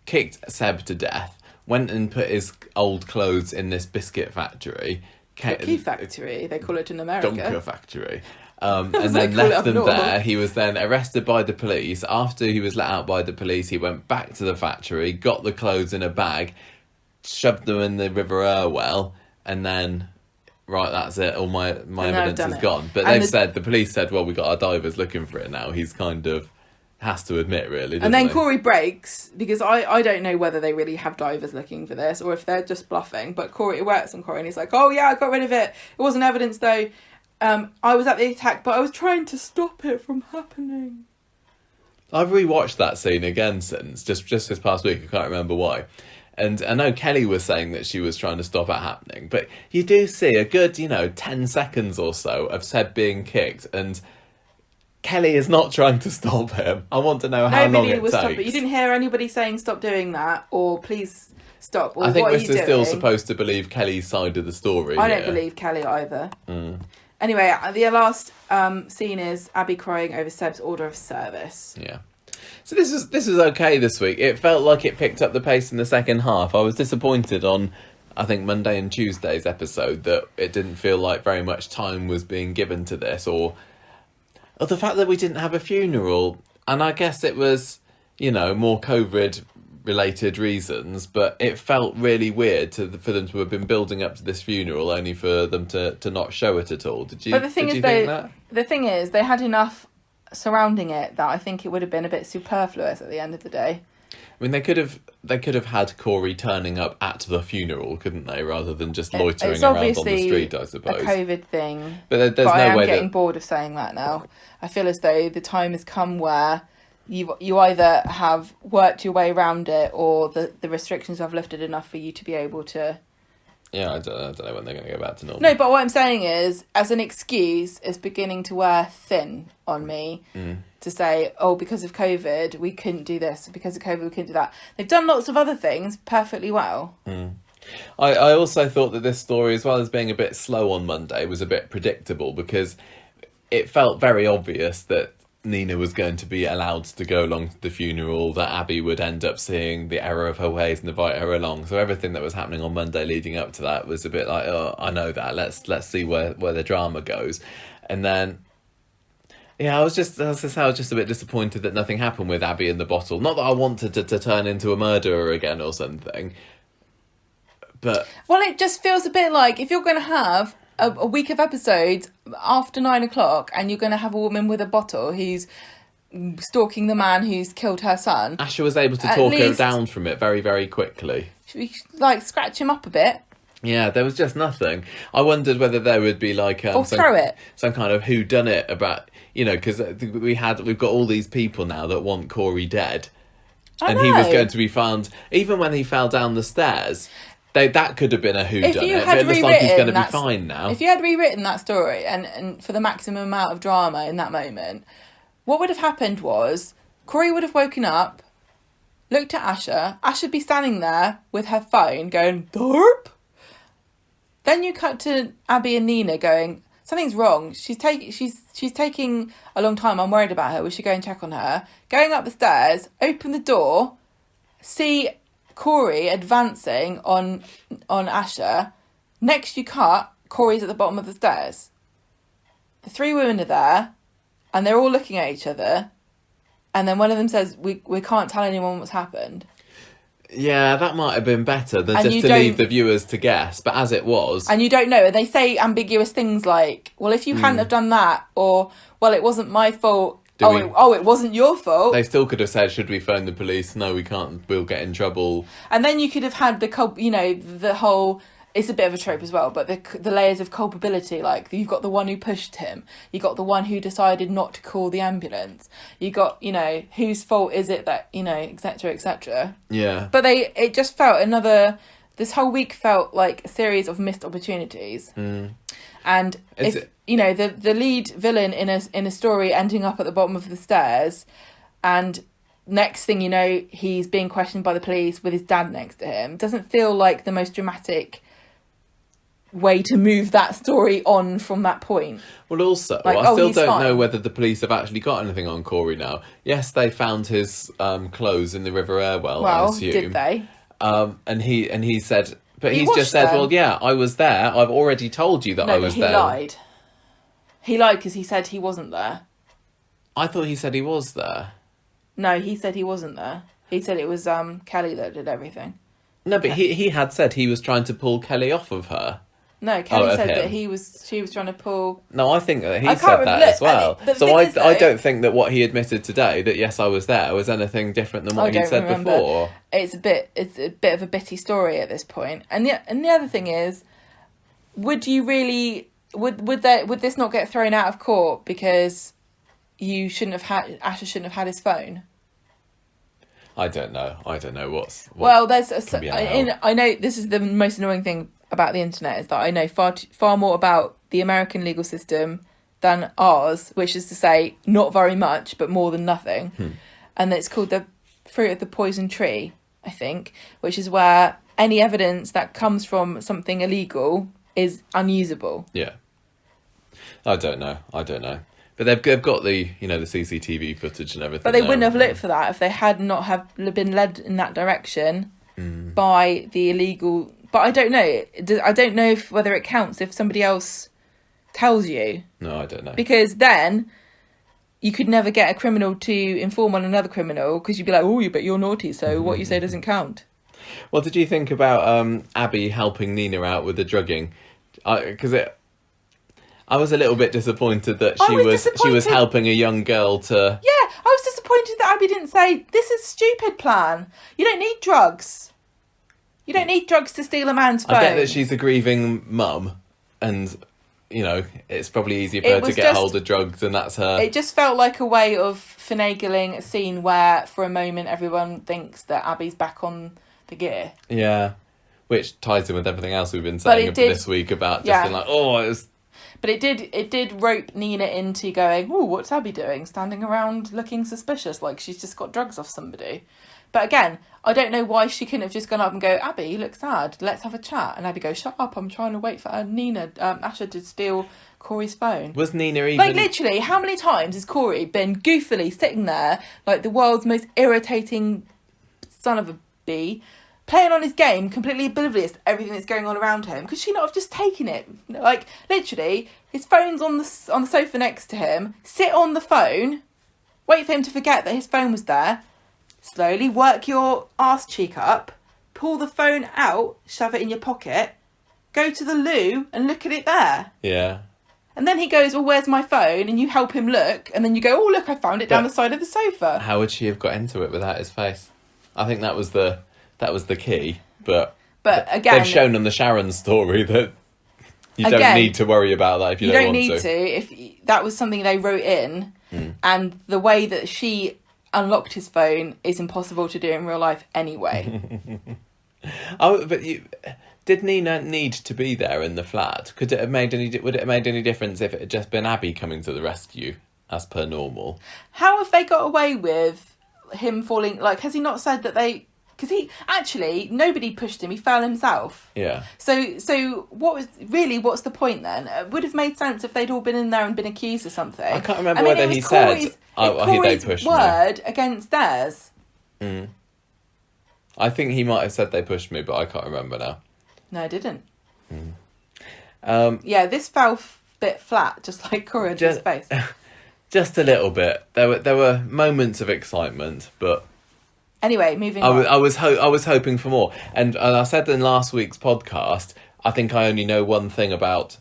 kicked Seb to death, went and put his old clothes in this biscuit factory. Cookie factory, they call it in America. Dunker factory. And then left them there. He was then arrested by the police. After he was let out by the police, he went back to the factory, got the clothes in a bag, shoved them in the River Irwell, and then, right, that's it. All my evidence is gone. But the police said, well, we got our divers looking for it now. He's kind of has to admit, really. And then Corey breaks, because I don't know whether they really have divers looking for this or if they're just bluffing. But it works on Corey, and he's like, oh yeah, I got rid of it. It wasn't evidence though. I was at the attack, but I was trying to stop it from happening. I've rewatched that scene again since, just this past week. I can't remember why. And I know Kelly was saying that she was trying to stop it happening. But you do see a good, 10 seconds or so of Seb being kicked. And Kelly is not trying to stop him. I want to know how long it takes. But you didn't hear anybody saying stop doing that or please stop. Or I think we're still supposed to believe Kelly's side of the story. I don't believe Kelly either. Anyway, the last scene is Abby crying over Seb's order of service. Yeah. So this was okay this week. It felt like it picked up the pace in the second half. I was disappointed on, I think, Monday and Tuesday's episode that it didn't feel like very much time was being given to this, or the fact that we didn't have a funeral. And I guess it was, more COVID related reasons, but it felt really weird for them to have been building up to this funeral only for them to not show it at all. Did you? But the thing think that? The thing is, they had enough surrounding it that I think it would have been a bit superfluous at the end of the day. I mean, they could have had Corey turning up at the funeral, couldn't they, rather than just loitering around on the street, I suppose. It's obviously a COVID thing, but I am getting bored of saying that now. I feel as though the time has come where you either have worked your way around it or the restrictions have lifted enough for you to be able to... Yeah, I don't know when they're going to go back to normal. No, but what I'm saying is, as an excuse, it's beginning to wear thin on me to say, oh, because of COVID, we couldn't do this. Because of COVID, we couldn't do that. They've done lots of other things perfectly well. I also thought that this story, as well as being a bit slow on Monday, was a bit predictable because it felt very obvious that Nina was going to be allowed to go along to the funeral, that Abby would end up seeing the error of her ways and invite her along. So everything that was happening on Monday leading up to that was a bit like, oh, I know that. Let's see where the drama goes. And then, yeah, I was just a bit disappointed that nothing happened with Abby in the bottle. Not that I wanted to turn into a murderer again or something, but... Well, it just feels a bit like if you're going to have a week of episodes after 9 o'clock and you're going to have a woman with a bottle who's stalking the man who's killed her son. Asha was able to talk her down from it very, very quickly. Should we, scratch him up a bit? Yeah, there was just nothing. I wondered whether there would be like Or throw it. some kind of whodunit about, because we've got all these people now that want Corey dead, I and know. he was going to be found even when he fell down the stairs. That could have been a whodunit. If you But had it looks like he's going to be rewritten fine now. If you had rewritten that story and for the maximum amount of drama in that moment, what would have happened was Corey would have woken up, looked at Asha. Asha would be standing there with her phone going, "Derp." Then you cut to Abby and Nina going, "Something's wrong. She's taking a long time. I'm worried about her. We should go and check on her." Going up the stairs, open the door, see Corey advancing on Asha. Next you cut, Corey's at the bottom of the stairs. The three women are there, and they're all looking at each other. And then one of them says, "We can't tell anyone what's happened." Yeah, that might have been better than And just to leave the viewers to guess. But as it was... And you don't know. And they say ambiguous things like, "Well, if you hadn't have done that," or, "Well, it wasn't my fault." It wasn't your fault. They still could have said, "Should we phone the police?" "No, we can't. We'll get in trouble." And then you could have had the whole... It's a bit of a trope as well, but the layers of culpability, like you've got the one who pushed him, you got the one who decided not to call the ambulance, you got, whose fault is it that, etc., etc. Yeah. But it just felt this whole week felt like a series of missed opportunities. And the lead villain in a story ending up at the bottom of the stairs, and next thing you know, he's being questioned by the police with his dad next to him, doesn't feel like the most dramatic way to move that story on from that point. Well, also, I still don't know whether the police have actually got anything on Corey now. Yes, they found his clothes in the River Airwell, I assume. Did they? And he said... But he's just them. said, "Well, yeah, I was there. I've already told you that I was there." He lied. He lied because he said he wasn't there. I thought he said he was there. No, he said he wasn't there. He said it was Kelly that did everything. No, but he had said he was trying to pull Kelly off of her. No, Kelly said that she was trying to pull... No, I think that he said that as well. So I don't think that what he admitted today, that yes, I was there, was anything different than what he'd said before. It's a bit of a bitty story at this point. And the other thing is, would you really... Would this not get thrown out of court because Asha shouldn't have had his phone? I don't know what's... Well, I know this is the most annoying thing about the internet, is that I know far more about the American legal system than ours, which is to say not very much, but more than nothing. And it's called the fruit of the poison tree, I think, which is where any evidence that comes from something illegal is unusable. Yeah. I don't know. But they've got the the CCTV footage and everything. But they wouldn't have looked for that if they had not have been led in that direction by the illegal. But I don't know. I don't know whether it counts if somebody else tells you. No, I don't know. Because then you could never get a criminal to inform on another criminal, because you'd be like, "Oh, but you're naughty, so what you say doesn't count." What did you think about Abby helping Nina out with the drugging? Because I was a little bit disappointed that she was helping a young girl to... Yeah, I was disappointed that Abby didn't say, "This is a stupid plan. You don't need drugs. You don't need drugs to steal a man's phone." I get that she's a grieving mum, and, it's probably easier for her to get hold of drugs, and that's her... It just felt like a way of finagling a scene where, for a moment, everyone thinks that Abby's back on the gear. Yeah, which ties in with everything else we've been saying this week about just being like, oh, it was... But it did rope Nina into going, "Oh, what's Abby doing? Standing around looking suspicious, like she's just got drugs off somebody." But again, I don't know why she couldn't have just gone up and go, "Abby, you look sad. Let's have a chat." And Abby goes, "Shut up! I'm trying to wait for Asha to steal Corey's phone." Was Nina even... Like, literally, how many times has Corey been goofily sitting there like the world's most irritating son of a bee, playing on his game, completely oblivious to everything that's going on around him? Could she not have just taken it? Like, literally, his phone's on the sofa next to him. Sit on the phone, wait for him to forget that his phone was there. Slowly work your arse cheek up, pull the phone out, shove it in your pocket, go to the loo and look at it there. Yeah. And then he goes, "Well, where's my phone?" And you help him look, and then you go, "Oh, look, I found it down the side of the sofa." How would she have got into it without his face? I think that was the key, but But again, they've shown on the Sharon story that you don't need to worry about that if you don't want to. You don't need to. If that was something they wrote in, and the way that she unlocked his phone is impossible to do in real life anyway. Oh, but did Nina need to be there in the flat? Would it have made any difference if it had just been Abby coming to the rescue as per normal? How have they got away with him falling? Like, has he not said that they? Because nobody pushed him. He fell himself. Yeah. So what's the point then? It would have made sense if they'd all been in there and been accused of something. I can't remember whether he said, they pushed word against theirs. Mm. I think he might have said they pushed me, but I can't remember now. No, I didn't. This fell bit flat, just like Corage's face. Just a little bit. There were moments of excitement, but anyway, moving on. I was hoping for more, and I said in last week's podcast, I think I only know one thing about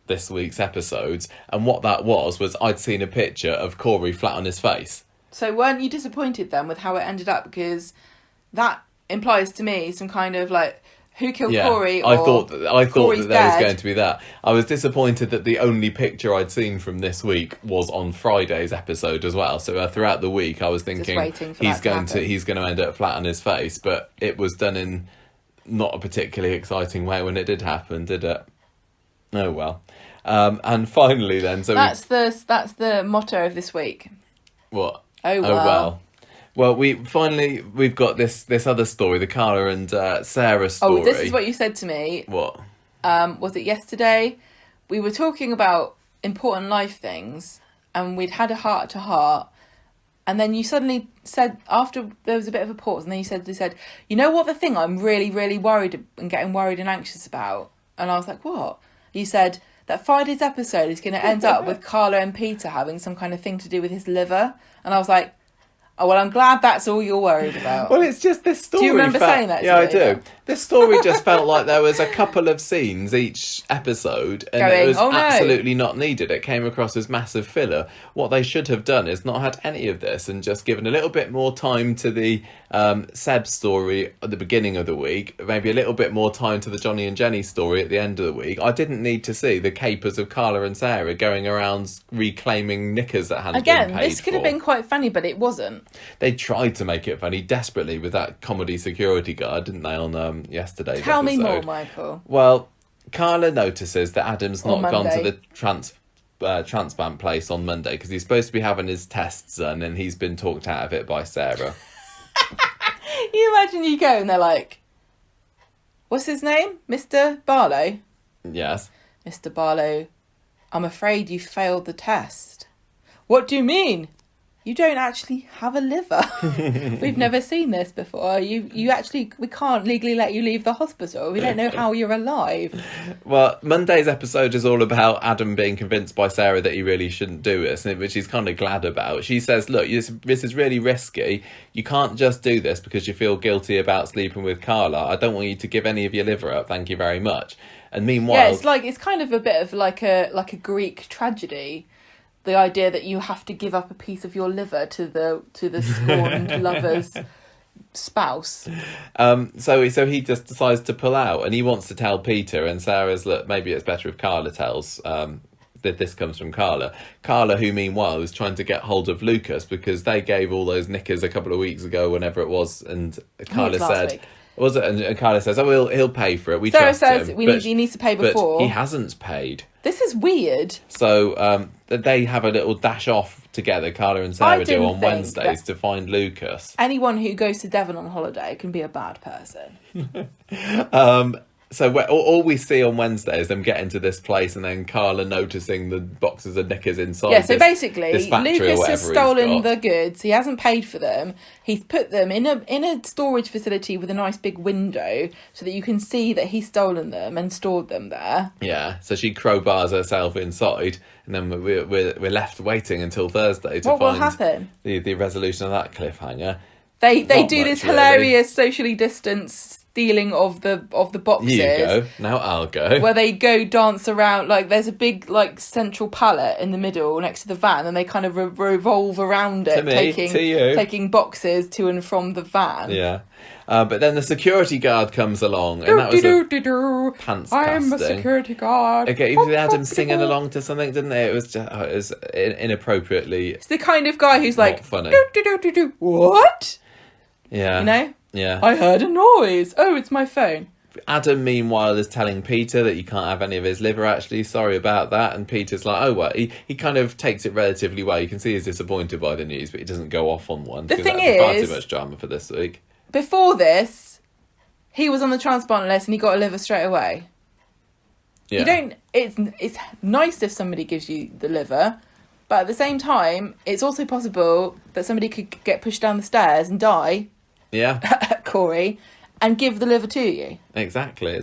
this week's episodes, and what that was I'd seen a picture of Corey flat on his face. So weren't you disappointed then with how it ended up? Because that implies to me some kind of like, who killed Corey? I thought that there was dead. going to be that. I was disappointed that the only picture I'd seen from this week was on Friday's episode as well. So throughout the week, I was thinking he's going to end up flat on his face, but it was done in not a particularly exciting way when it did happen, did it? Oh well. And finally, then, so that's the motto of this week. What? Oh well. Well, we've got this other story, the Carla and Sarah story. Oh, this is what you said to me. What? Was it yesterday? We were talking about important life things, and we'd had a heart-to-heart, and then you suddenly said, after there was a bit of a pause, and then you said, you know what the thing I'm really, really worried and getting worried and anxious about? And I was like, what? You said that Friday's episode is going to end up with Carla and Peter having some kind of thing to do with his liver. And I was like, oh, well, I'm glad that's all you're worried about. Well, it's just this story. Do you remember saying that? Yeah, I do. Yeah. This story just felt like there was a couple of scenes each episode, and it was absolutely not needed. It came across as massive filler. What they should have done is not had any of this and just given a little bit more time to the Seb story at the beginning of the week, maybe a little bit more time to the Johnny and Jenny story at the end of the week. I didn't need to see the capers of Carla and Sarah going around reclaiming knickers that hadn't been paid for. Again, this could have been quite funny, but it wasn't. They tried to make it funny desperately with that comedy security guard, didn't they, on yesterday's Tell episode? me more, Michael. Well, Carla notices that Adam's not gone to the transplant place on Monday because he's supposed to be having his tests done, and he's been talked out of it by Sarah. You imagine you go and they're like, what's his name? Mr. Barlow? Yes. Mr. Barlow, I'm afraid you failed the test. What do you mean? You don't actually have a liver. We've never seen this before. We can't legally let you leave the hospital. We don't know how you're alive. Well, Monday's episode is all about Adam being convinced by Sarah that he really shouldn't do this, which he's kind of glad about. She says, look, this is really risky. You can't just do this because you feel guilty about sleeping with Carla. I don't want you to give any of your liver up. Thank you very much. And meanwhile... Yeah, it's kind of a bit of like a Greek tragedy. The idea that you have to give up a piece of your liver to the scorned lover's spouse. So he just decides to pull out, and he wants to tell Peter, and Sarah's, look, maybe it's better if Carla tells. That this comes from Carla. Carla, who meanwhile is trying to get hold of Lucas because they gave all those knickers a couple of weeks ago, whenever it was, and Carla said... Was it? And Carla says, "Oh, he'll pay for it." Sarah says he needs to pay before. But he hasn't paid. This is weird. So they have a little dash off together. Carla and Sarah do on Wednesdays to find Lucas. Anyone who goes to Devon on holiday can be a bad person. So all we see on Wednesday is them getting to this place, and then Carla noticing the boxes of knickers inside. Yeah, so basically, Lucas has stolen the goods. He hasn't paid for them. He's put them in a storage facility with a nice big window, so that you can see that he's stolen them and stored them there. Yeah, so she crowbars herself inside, and then we're left waiting until Thursday to find happen? The resolution of that cliffhanger. They do this hilarious socially distanced stealing of the boxes. You go. Now I'll go. Where they go dance around, like there's a big like central pallet in the middle next to the van, and they kind of revolve around it, taking boxes to and from the van. Yeah. But then the security guard comes along, and that was pants casting. I'm a security guard. Okay, you see Adam singing along to something, didn't they? It was just, it was inappropriately. It's the kind of guy who's like, funny. What? Yeah. You know? Yeah. I heard a noise. Oh, it's my phone. Adam, meanwhile, is telling Peter that you can't have any of his liver, actually. Sorry about that. And Peter's like, oh, well, he kind of takes it relatively well. You can see he's disappointed by the news, but he doesn't go off on one. The thing is... far is... too much drama for this week. Before this, he was on the transplant list and he got a liver straight away. Yeah. You don't... It's nice if somebody gives you the liver, but at the same time, it's also possible that somebody could get pushed down the stairs and die... Yeah. Corey, and give the liver to you. Exactly.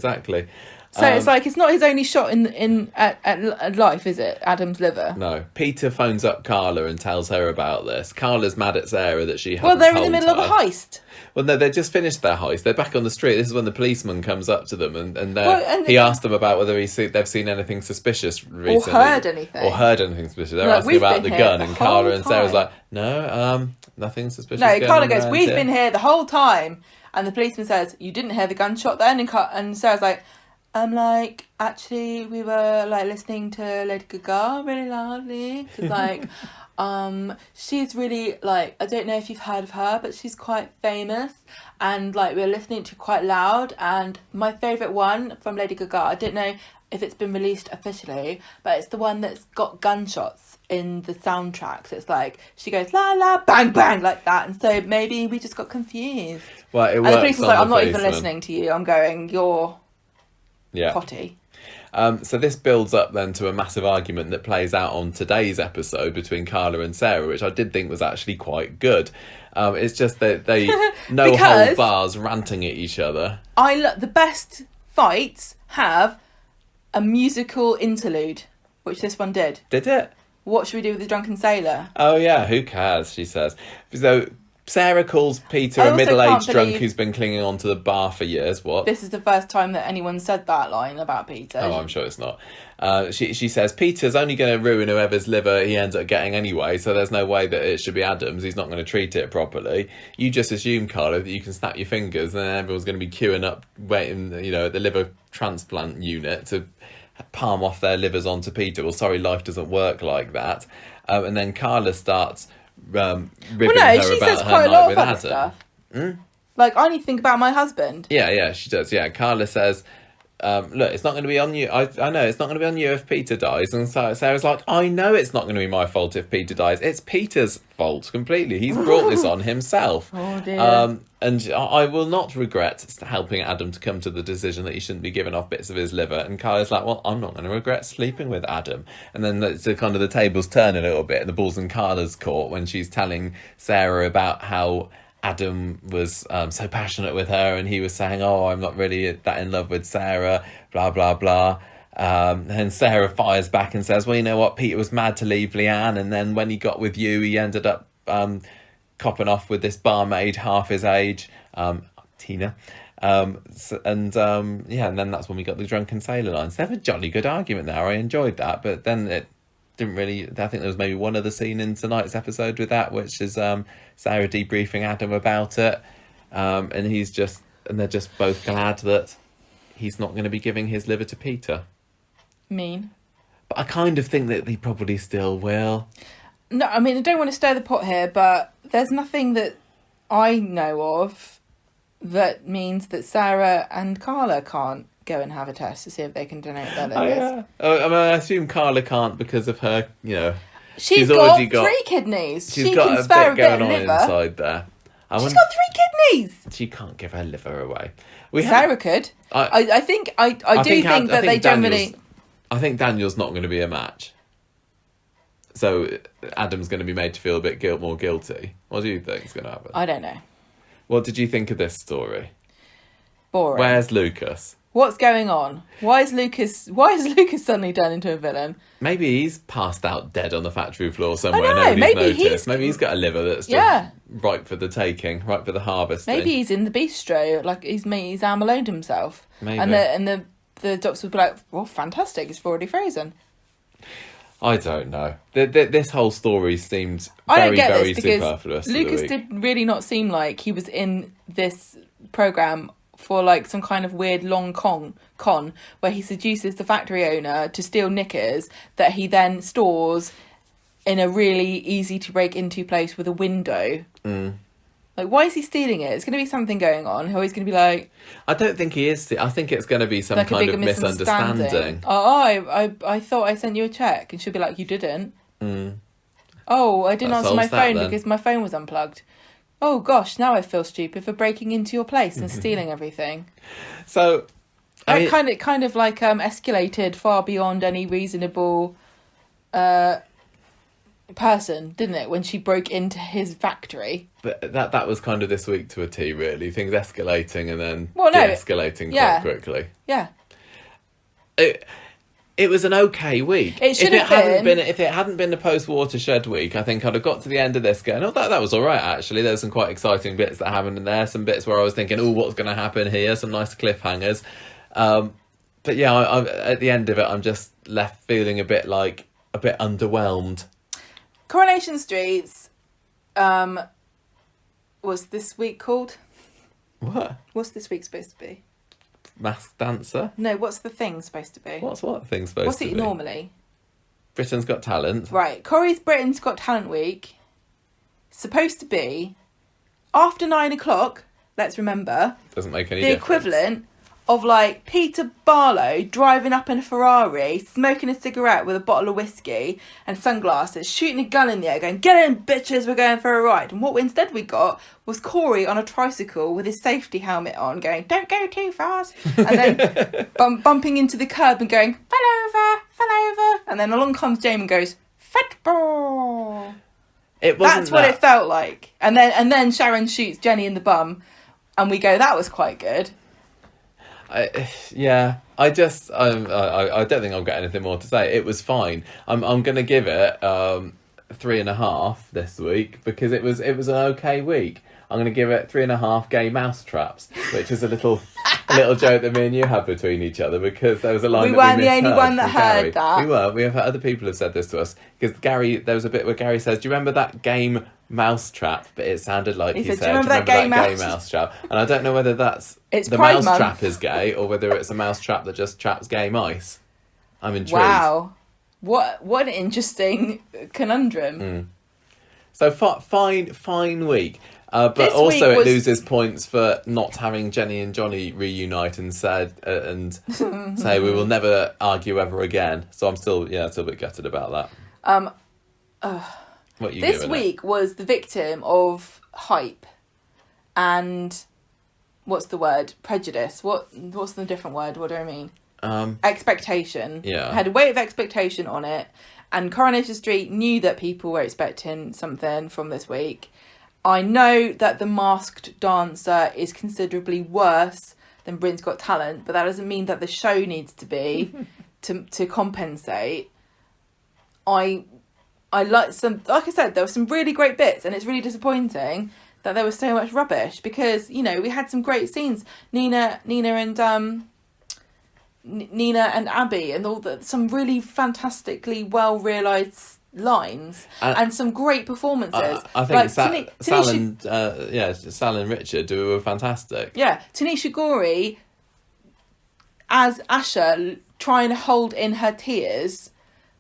So it's like, it's not his only shot at life, is it? Adam's liver. No. Peter phones up Carla and tells her about this. Carla's mad at Sarah that she hasn't Well, they're in told the middle of a her. heist. Well, no, they just finished their heist. They're back on the street. This is when the policeman comes up to them and he asked them about whether they've seen anything suspicious recently. Or heard anything suspicious. They're asking about the gun, and Carla and Sarah's time. like, no, nothing suspicious. No, going Carla on goes, around we've here." been here the whole time. And the policeman says, you didn't hear the gunshot then? And Sarah's like, actually, we were, like, listening to Lady Gaga really loudly. Because, like, she's really, like, I don't know if you've heard of her, but she's quite famous. And, like, we were listening to quite loud. And my favourite one from Lady Gaga, I don't know if it's been released officially, but it's the one that's got gunshots in the soundtrack. So it's like, she goes, la, la, bang, bang, like that. And so maybe we just got confused. Well, it and works the police was like, I'm not even policeman. listening to you. I'm going, you're potty. So this builds up then to a massive argument that plays out on today's episode between Carla and Sarah, which I did think was actually quite good. It's just that they no hold bars ranting at each other. The best fights have a musical interlude, which this one did. Did it? What should we do with the drunken sailor? Oh yeah, who cares, she says. So Sarah calls Peter a middle-aged drunk who's been clinging on to the bar for years. What? This is the first time that anyone said that line about Peter. Oh, I'm sure it's not. She says, Peter's only going to ruin whoever's liver he ends up getting anyway, so there's no way that it should be Adam's. He's not going to treat it properly. You just assume, Carla, that you can snap your fingers and then everyone's going to be queuing up, waiting, at the liver transplant unit to palm off their livers onto Peter. Well, sorry, life doesn't work like that. And then Carla starts ribbing her she about says her quite a night lot with of other Adam. stuff. Like, I need to think about my husband. Yeah, she does. Yeah, Carla says, look, it's not going to be on you. I know it's not going to be on you if Peter dies. And Sarah's like, I know it's not going to be my fault if Peter dies. It's Peter's fault completely. He's brought this on himself. Oh dear. And I will not regret helping Adam to come to the decision that he shouldn't be giving off bits of his liver. And Carla's like, well, I'm not going to regret sleeping with Adam. And then so kind of the tables turn a little bit and the ball's in Carla's court when she's telling Sarah about how Adam was so passionate with her and he was saying, oh, I'm not really that in love with Sarah, blah, blah, blah. And Sarah fires back and says, well, you know what, Peter was mad to leave Leanne, and then when he got with you, he ended up copping off with this barmaid half his age, Tina. And then that's when we got the drunken sailor lines. They have a jolly good argument there. I enjoyed that, but then it didn't really. I think there was maybe one other scene in tonight's episode with that, which is Sarah debriefing Adam about it, and they're just both glad that he's not going to be giving his liver to Peter. Mean. But I kind of think that he probably still will. No, I mean, I don't want to stir the pot here, but there's nothing that I know of that means that Sarah and Carla can't go and have a test to see if they can donate their livers. Oh, yeah. I mean, I assume Carla can't because of her, She's already got 3 kidneys. She's she got can a spare bit a bit going of on liver. inside there. She's got 3 kidneys. She can't give her liver away. Sarah could. I think that they generally. I think Daniel's not going to be a match. So Adam's going to be made to feel a bit more guilty. What do you think is going to happen? I don't know. What did you think of this story? Boring. Where's Lucas? What's going on? Why is Lucas suddenly turned into a villain? Maybe he's passed out dead on the factory floor somewhere. I know, Nobody's maybe noticed. Maybe he's got a liver that's just ripe for the taking, ripe for the harvesting. Maybe he's in the bistro, like he's Al Malone himself. Maybe. And the doctors would be like, well, fantastic, it's already frozen. I don't know. This whole story seemed very, very superfluous. Lucas did really not seem like he was in this programme for like some kind of weird long con where he seduces the factory owner to steal knickers that he then stores in a really easy to break into place with a window. Like, why is he stealing it? It's going to be something going on. How he's going to be like... I don't think he is. I think it's going to be some like kind of misunderstanding. I thought I sent you a check. And she'll be like, you didn't. Oh, I didn't answer my phone because my phone was unplugged. Oh, gosh, now I feel stupid for breaking into your place and stealing everything. So... It kind of like escalated far beyond any reasonable... person, didn't it, when she broke into his factory? But that was kind of this week to a T, really. Things escalating and then de-escalating quite quickly. Yeah. It was an okay week. It should have been. If it hadn't been the post-watershed week, I think I'd have got to the end of this going, oh, that was all right, actually. There's some quite exciting bits that happened in there. Some bits where I was thinking, oh, what's going to happen here? Some nice cliffhangers. But yeah, I at the end of it, I'm just left feeling a bit underwhelmed. Coronation Street's was this week called? What? What's this week supposed to be? Masked Dancer? No, what's the thing supposed to be? What thing supposed to be? What's it normally? Britain's Got Talent. Right, Corrie's Britain's Got Talent week. Supposed to be after 9 o'clock, let's remember. Doesn't make any difference. The equivalent of like Peter Barlow driving up in a Ferrari, smoking a cigarette with a bottle of whiskey and sunglasses, shooting a gun in the air, going, "Get in, bitches, we're going for a ride." And what instead we got was Corey on a tricycle with his safety helmet on, going, "Don't go too fast," and then bumping into the curb and going, fell over. And then along comes Jamie and goes, "Football." That's what it felt like. And then Sharon shoots Jenny in the bum, and we go, "That was quite good." I don't think I've got anything more to say. It was fine. I'm going to give it 3.5 this week because it was an okay week. I'm going to give it 3.5 gay mouse traps, which is a little joke that me and you had between each other because there was a line we that we weren't the only one that heard that. We were. We have other people have said this to us because there was a bit where Gary says, "Do you remember that game mouse trap?" But it sounded like he said, "Do you remember that gay mouse trap?" And I don't know whether it's the mouse trap is gay or whether it's a mouse trap that just traps gay mice. I'm intrigued. Wow, what an interesting conundrum. So fine week. But this also it loses points for not having Jenny and Johnny reunite and say we will never argue ever again. So I'm still a bit gutted about that. What you this week was the victim of hype and what's the word? Prejudice. What's the different word? What do I mean? Expectation. Yeah. It had a weight of expectation on it, and Coronation Street knew that people were expecting something from this week. I know that The Masked Dancer is considerably worse than Britain's Got Talent, but that doesn't mean that the show needs to be to compensate. I like I said, there were some really great bits, and it's really disappointing that there was so much rubbish because, we had some great scenes. Nina and Abby and all that, some really fantastically well realised lines and some great performances. I think Sal and Richard were fantastic. Yeah, Tanisha Gorey as Asha trying to hold in her tears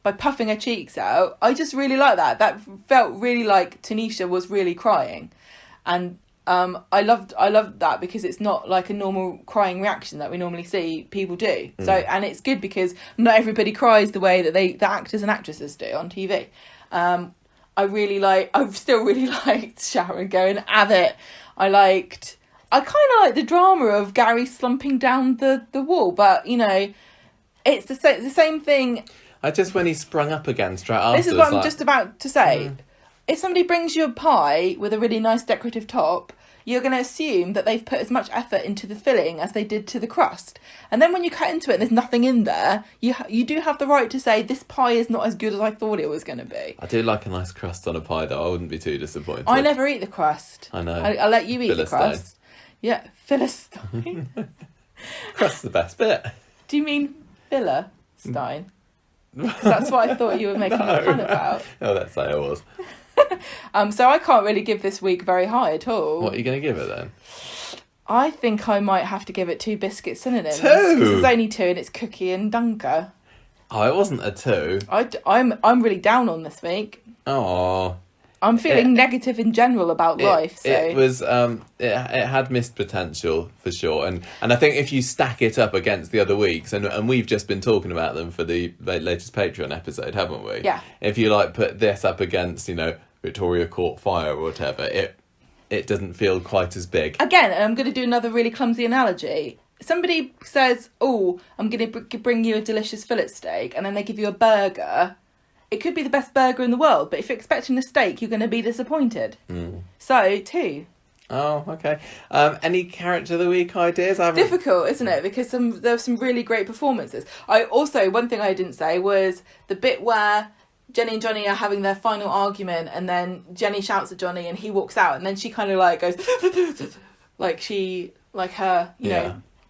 by puffing her cheeks out. I just really like that. That felt really like Tanisha was really crying, and I loved that because it's not like a normal crying reaction that we normally see people do. So, and it's good because not everybody cries the way that the actors and actresses do on TV. I still really liked Sharon going at it. I kind of like the drama of Gary slumping down the wall, but it's the same thing. When he sprung up again straight after. This is what I'm just about to say. If somebody brings you a pie with a really nice decorative top, you're going to assume that they've put as much effort into the filling as they did to the crust. And then when you cut into it and there's nothing in there, you do have the right to say, this pie is not as good as I thought it was going to be. I do like a nice crust on a pie, though. I wouldn't be too disappointed. I never eat the crust. I know. I'll let you eat the crust. Yeah, Philistine. Crust's the best bit. Do you mean Philistine? That's what I thought you were making a pun about. Oh, let's say I was. So I can't really give this week very high at all. What are you going to give it then? I think I might have to give it 2 biscuit synonyms. 2? Because there's only 2 and it's cookie and dunker. Oh, it wasn't a 2. I'm really down on this week. Oh. I'm feeling negative in general about life. So it was it had missed potential for sure, and I think if you stack it up against the other weeks, and we've just been talking about them for the latest Patreon episode, haven't we? Yeah. If you like put this up against, you know, Victoria Court Fire or whatever, it doesn't feel quite as big. Again, and I'm going to do another really clumsy analogy. Somebody says, "Oh, I'm going to bring you a delicious fillet steak," and then they give you a burger. It could be the best burger in the world, but if you're expecting a steak, you're going to be disappointed. So, 2. Oh, okay. Any character of the week ideas? Difficult, isn't it? Because there were some really great performances. One thing I didn't say was the bit where Jenny and Johnny are having their final argument, and then Jenny shouts at Johnny, and he walks out, and then she kind of like goes,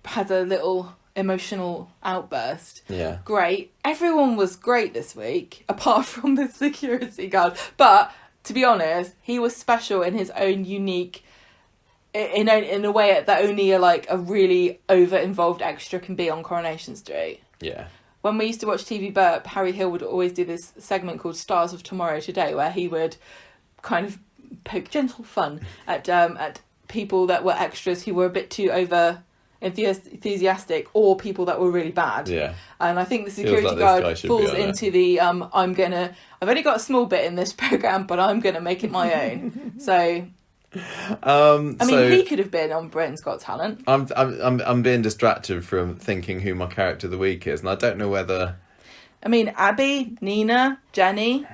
has a little emotional outburst. Yeah. Great. Everyone was great this week, apart from the security guard. But to be honest, he was special in his own unique, in a way that only a really over-involved extra can be on Coronation Street. Yeah. When we used to watch TV Burp, Harry Hill would always do this segment called Stars of Tomorrow Today, where he would kind of poke gentle fun at people that were extras who were a bit too over enthusiastic, or people that were really bad. Yeah. And I think the security guard falls into the I've only got a small bit in this program, but I'm gonna make it my own. So he could have been on Britain's Got Talent. I'm being distracted from thinking who my character of the week is, and I don't know whether. I mean, Abby, Nina, Jenny,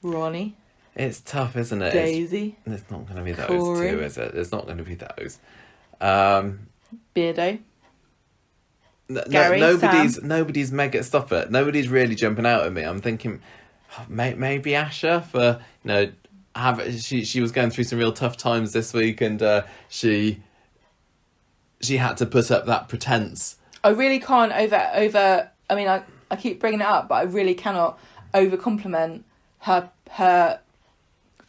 Ronnie. It's tough, isn't it? Daisy. It's not going to be those Corey. 2, is it? It's not going to be those. Beardo. Gary, nobody's mega. Stop it! Nobody's really jumping out at me. I'm thinking maybe Asha for she was going through some real tough times this week, and she had to put up that pretense. I really can't over. I mean, I keep bringing it up, but I really cannot over compliment her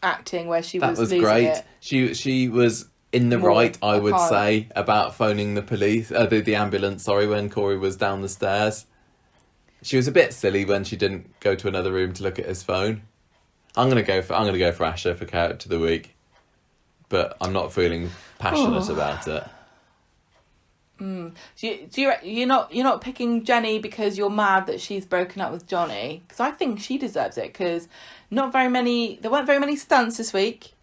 acting where she was losing great. It. She was in the right, I would say, about phoning the police, the ambulance. Sorry, when Corey was down the stairs. She was a bit silly when she didn't go to another room to look at his phone. I'm gonna go for Asha for character of the week, but I'm not feeling passionate about it. You're not picking Jenny because you're mad that she's broken up with Johnny? Because I think she deserves it. Because there weren't very many stunts this week,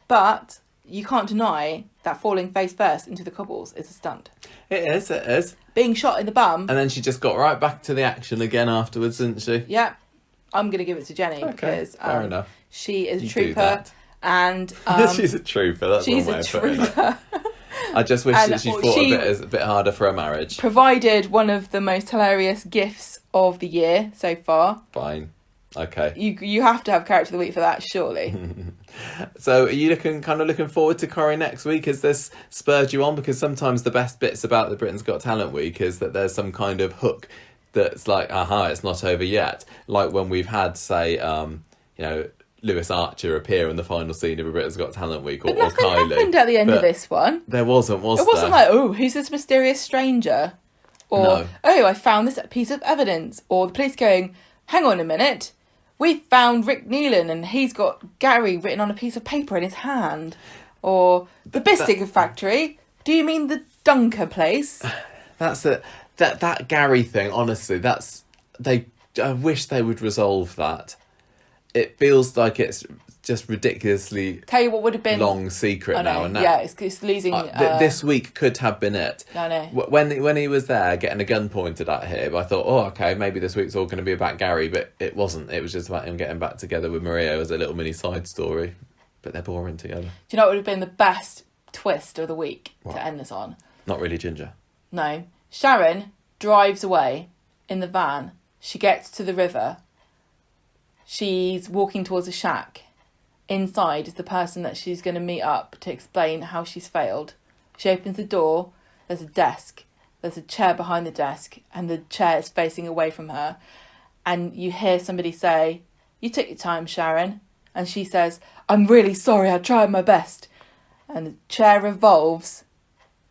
but you can't deny that falling face first into the cobbles is a stunt. It is. Being shot in the bum. And then she just got right back to the action again afterwards, didn't she? Yeah. I'm going to give it to Jenny because fair enough. She is a trooper. And she's a trooper. That's she's one way a of putting it. trooper. I just wish that she fought a bit harder for her marriage. Provided one of the most hilarious gifts of the year so far. Fine. Okay. You have to have character of the week for that, surely. So are you looking forward to Corrie next week? Has this spurred you on? Because sometimes the best bits about the Britain's Got Talent week is that there's some kind of hook that's like, it's not over yet. Like when we've had, say, Lewis Archer appear in the final scene of a Britain's Got Talent week, or nothing Kylie. Happened at the end of this one. There wasn't, was there? It wasn't like, who's this mysterious stranger? Or, I found this piece of evidence. Or the police going, hang on a minute, we found Rick Nealon and he's got Gary written on a piece of paper in his hand. Or the biscuit factory. Do you mean the Dunker place? That's it. That Gary thing, honestly, I wish they would resolve that. It feels like it's just ridiculously tell you what would have been long secret now. And yeah, it's losing. This week could have been it. I know. When he was there getting a gun pointed at him, I thought, okay, maybe this week's all going to be about Gary, but it wasn't. It was just about him getting back together with Maria as a little mini side story. but they're boring together. Do you know what would have been the best twist of the week What? to end this on? Not really Ginger. No. Sharon drives away in the van. She gets to the river. She's walking towards a shack. Inside is the person that she's going to meet up to explain how she's failed. She opens the door. There's a desk. There's a chair behind the desk, and the chair is facing away from her. And you hear somebody say, "You took your time, Sharon." And she says, "I'm really sorry, I tried my best." And the chair revolves,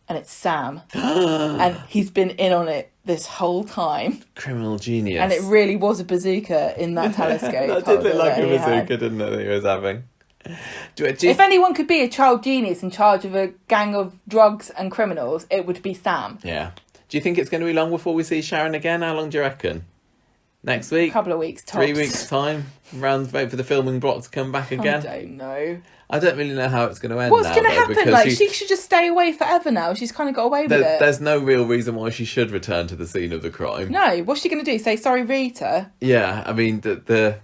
and it's Sam. And he's been in on it this whole time. Criminal genius. And it really was a bazooka in that telescope. That did look like a he had. bazooka, didn't it, that he was having? If anyone could be a child genius in charge of a gang of drugs and criminals, it would be Sam. Yeah. Do you think it's going to be long before we see Sharon again? How long do you reckon? Next week? A couple of weeks, tops. 3 weeks' time? Wait for the filming block to come back again? I don't know. I don't really know how it's going to end. What's going to though, happen? because Like, she should just stay away forever now. She's kind of got away with it. There's no real reason why she should return to the scene of the crime. No, what's she going to do? Say, "Sorry, Rita"? Yeah, I mean, the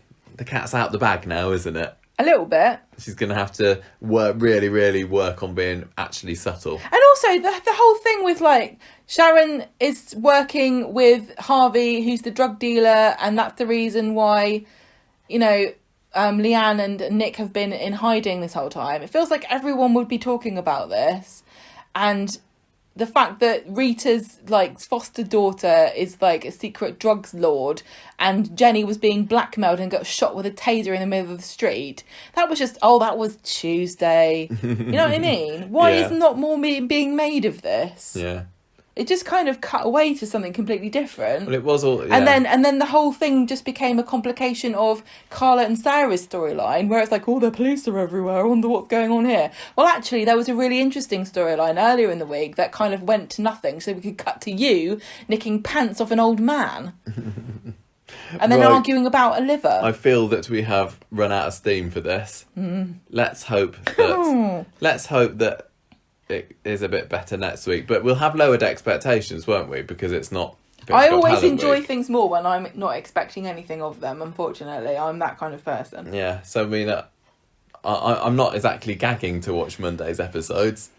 cat's out the bag now, isn't it? A little bit. She's going to have to really work on being actually subtle. And also, the whole thing with, like, Sharon is working with Harvey, who's the drug dealer, and that's the reason why, you know, Leanne and Nick have been in hiding this whole time. It feels like everyone would be talking about this. And the fact that Rita's, like, foster daughter is, like, a secret drugs lord, and Jenny was being blackmailed and got shot with a taser in the middle of the street. That was just, that was Tuesday. You know what I mean? Why Yeah. is not more being made of this? Yeah. It just kind of cut away to something completely different. Well, it was all... Yeah. And then the whole thing just became a complication of Carla and Sarah's storyline, where it's like, the police are everywhere, I wonder what's going on here. Well, actually, there was a really interesting storyline earlier in the week that kind of went to nothing, so we could cut to you nicking pants off an old man. And then Right. arguing about a liver. I feel that we have run out of steam for this. Let's hope that it is a bit better next week. But we'll have lowered expectations, won't we? Because it's not... I Got always Talent enjoy week. things more when I'm not expecting anything of them, unfortunately. I'm that kind of person. Yeah, so I mean, I'm not exactly gagging to watch Monday's episodes.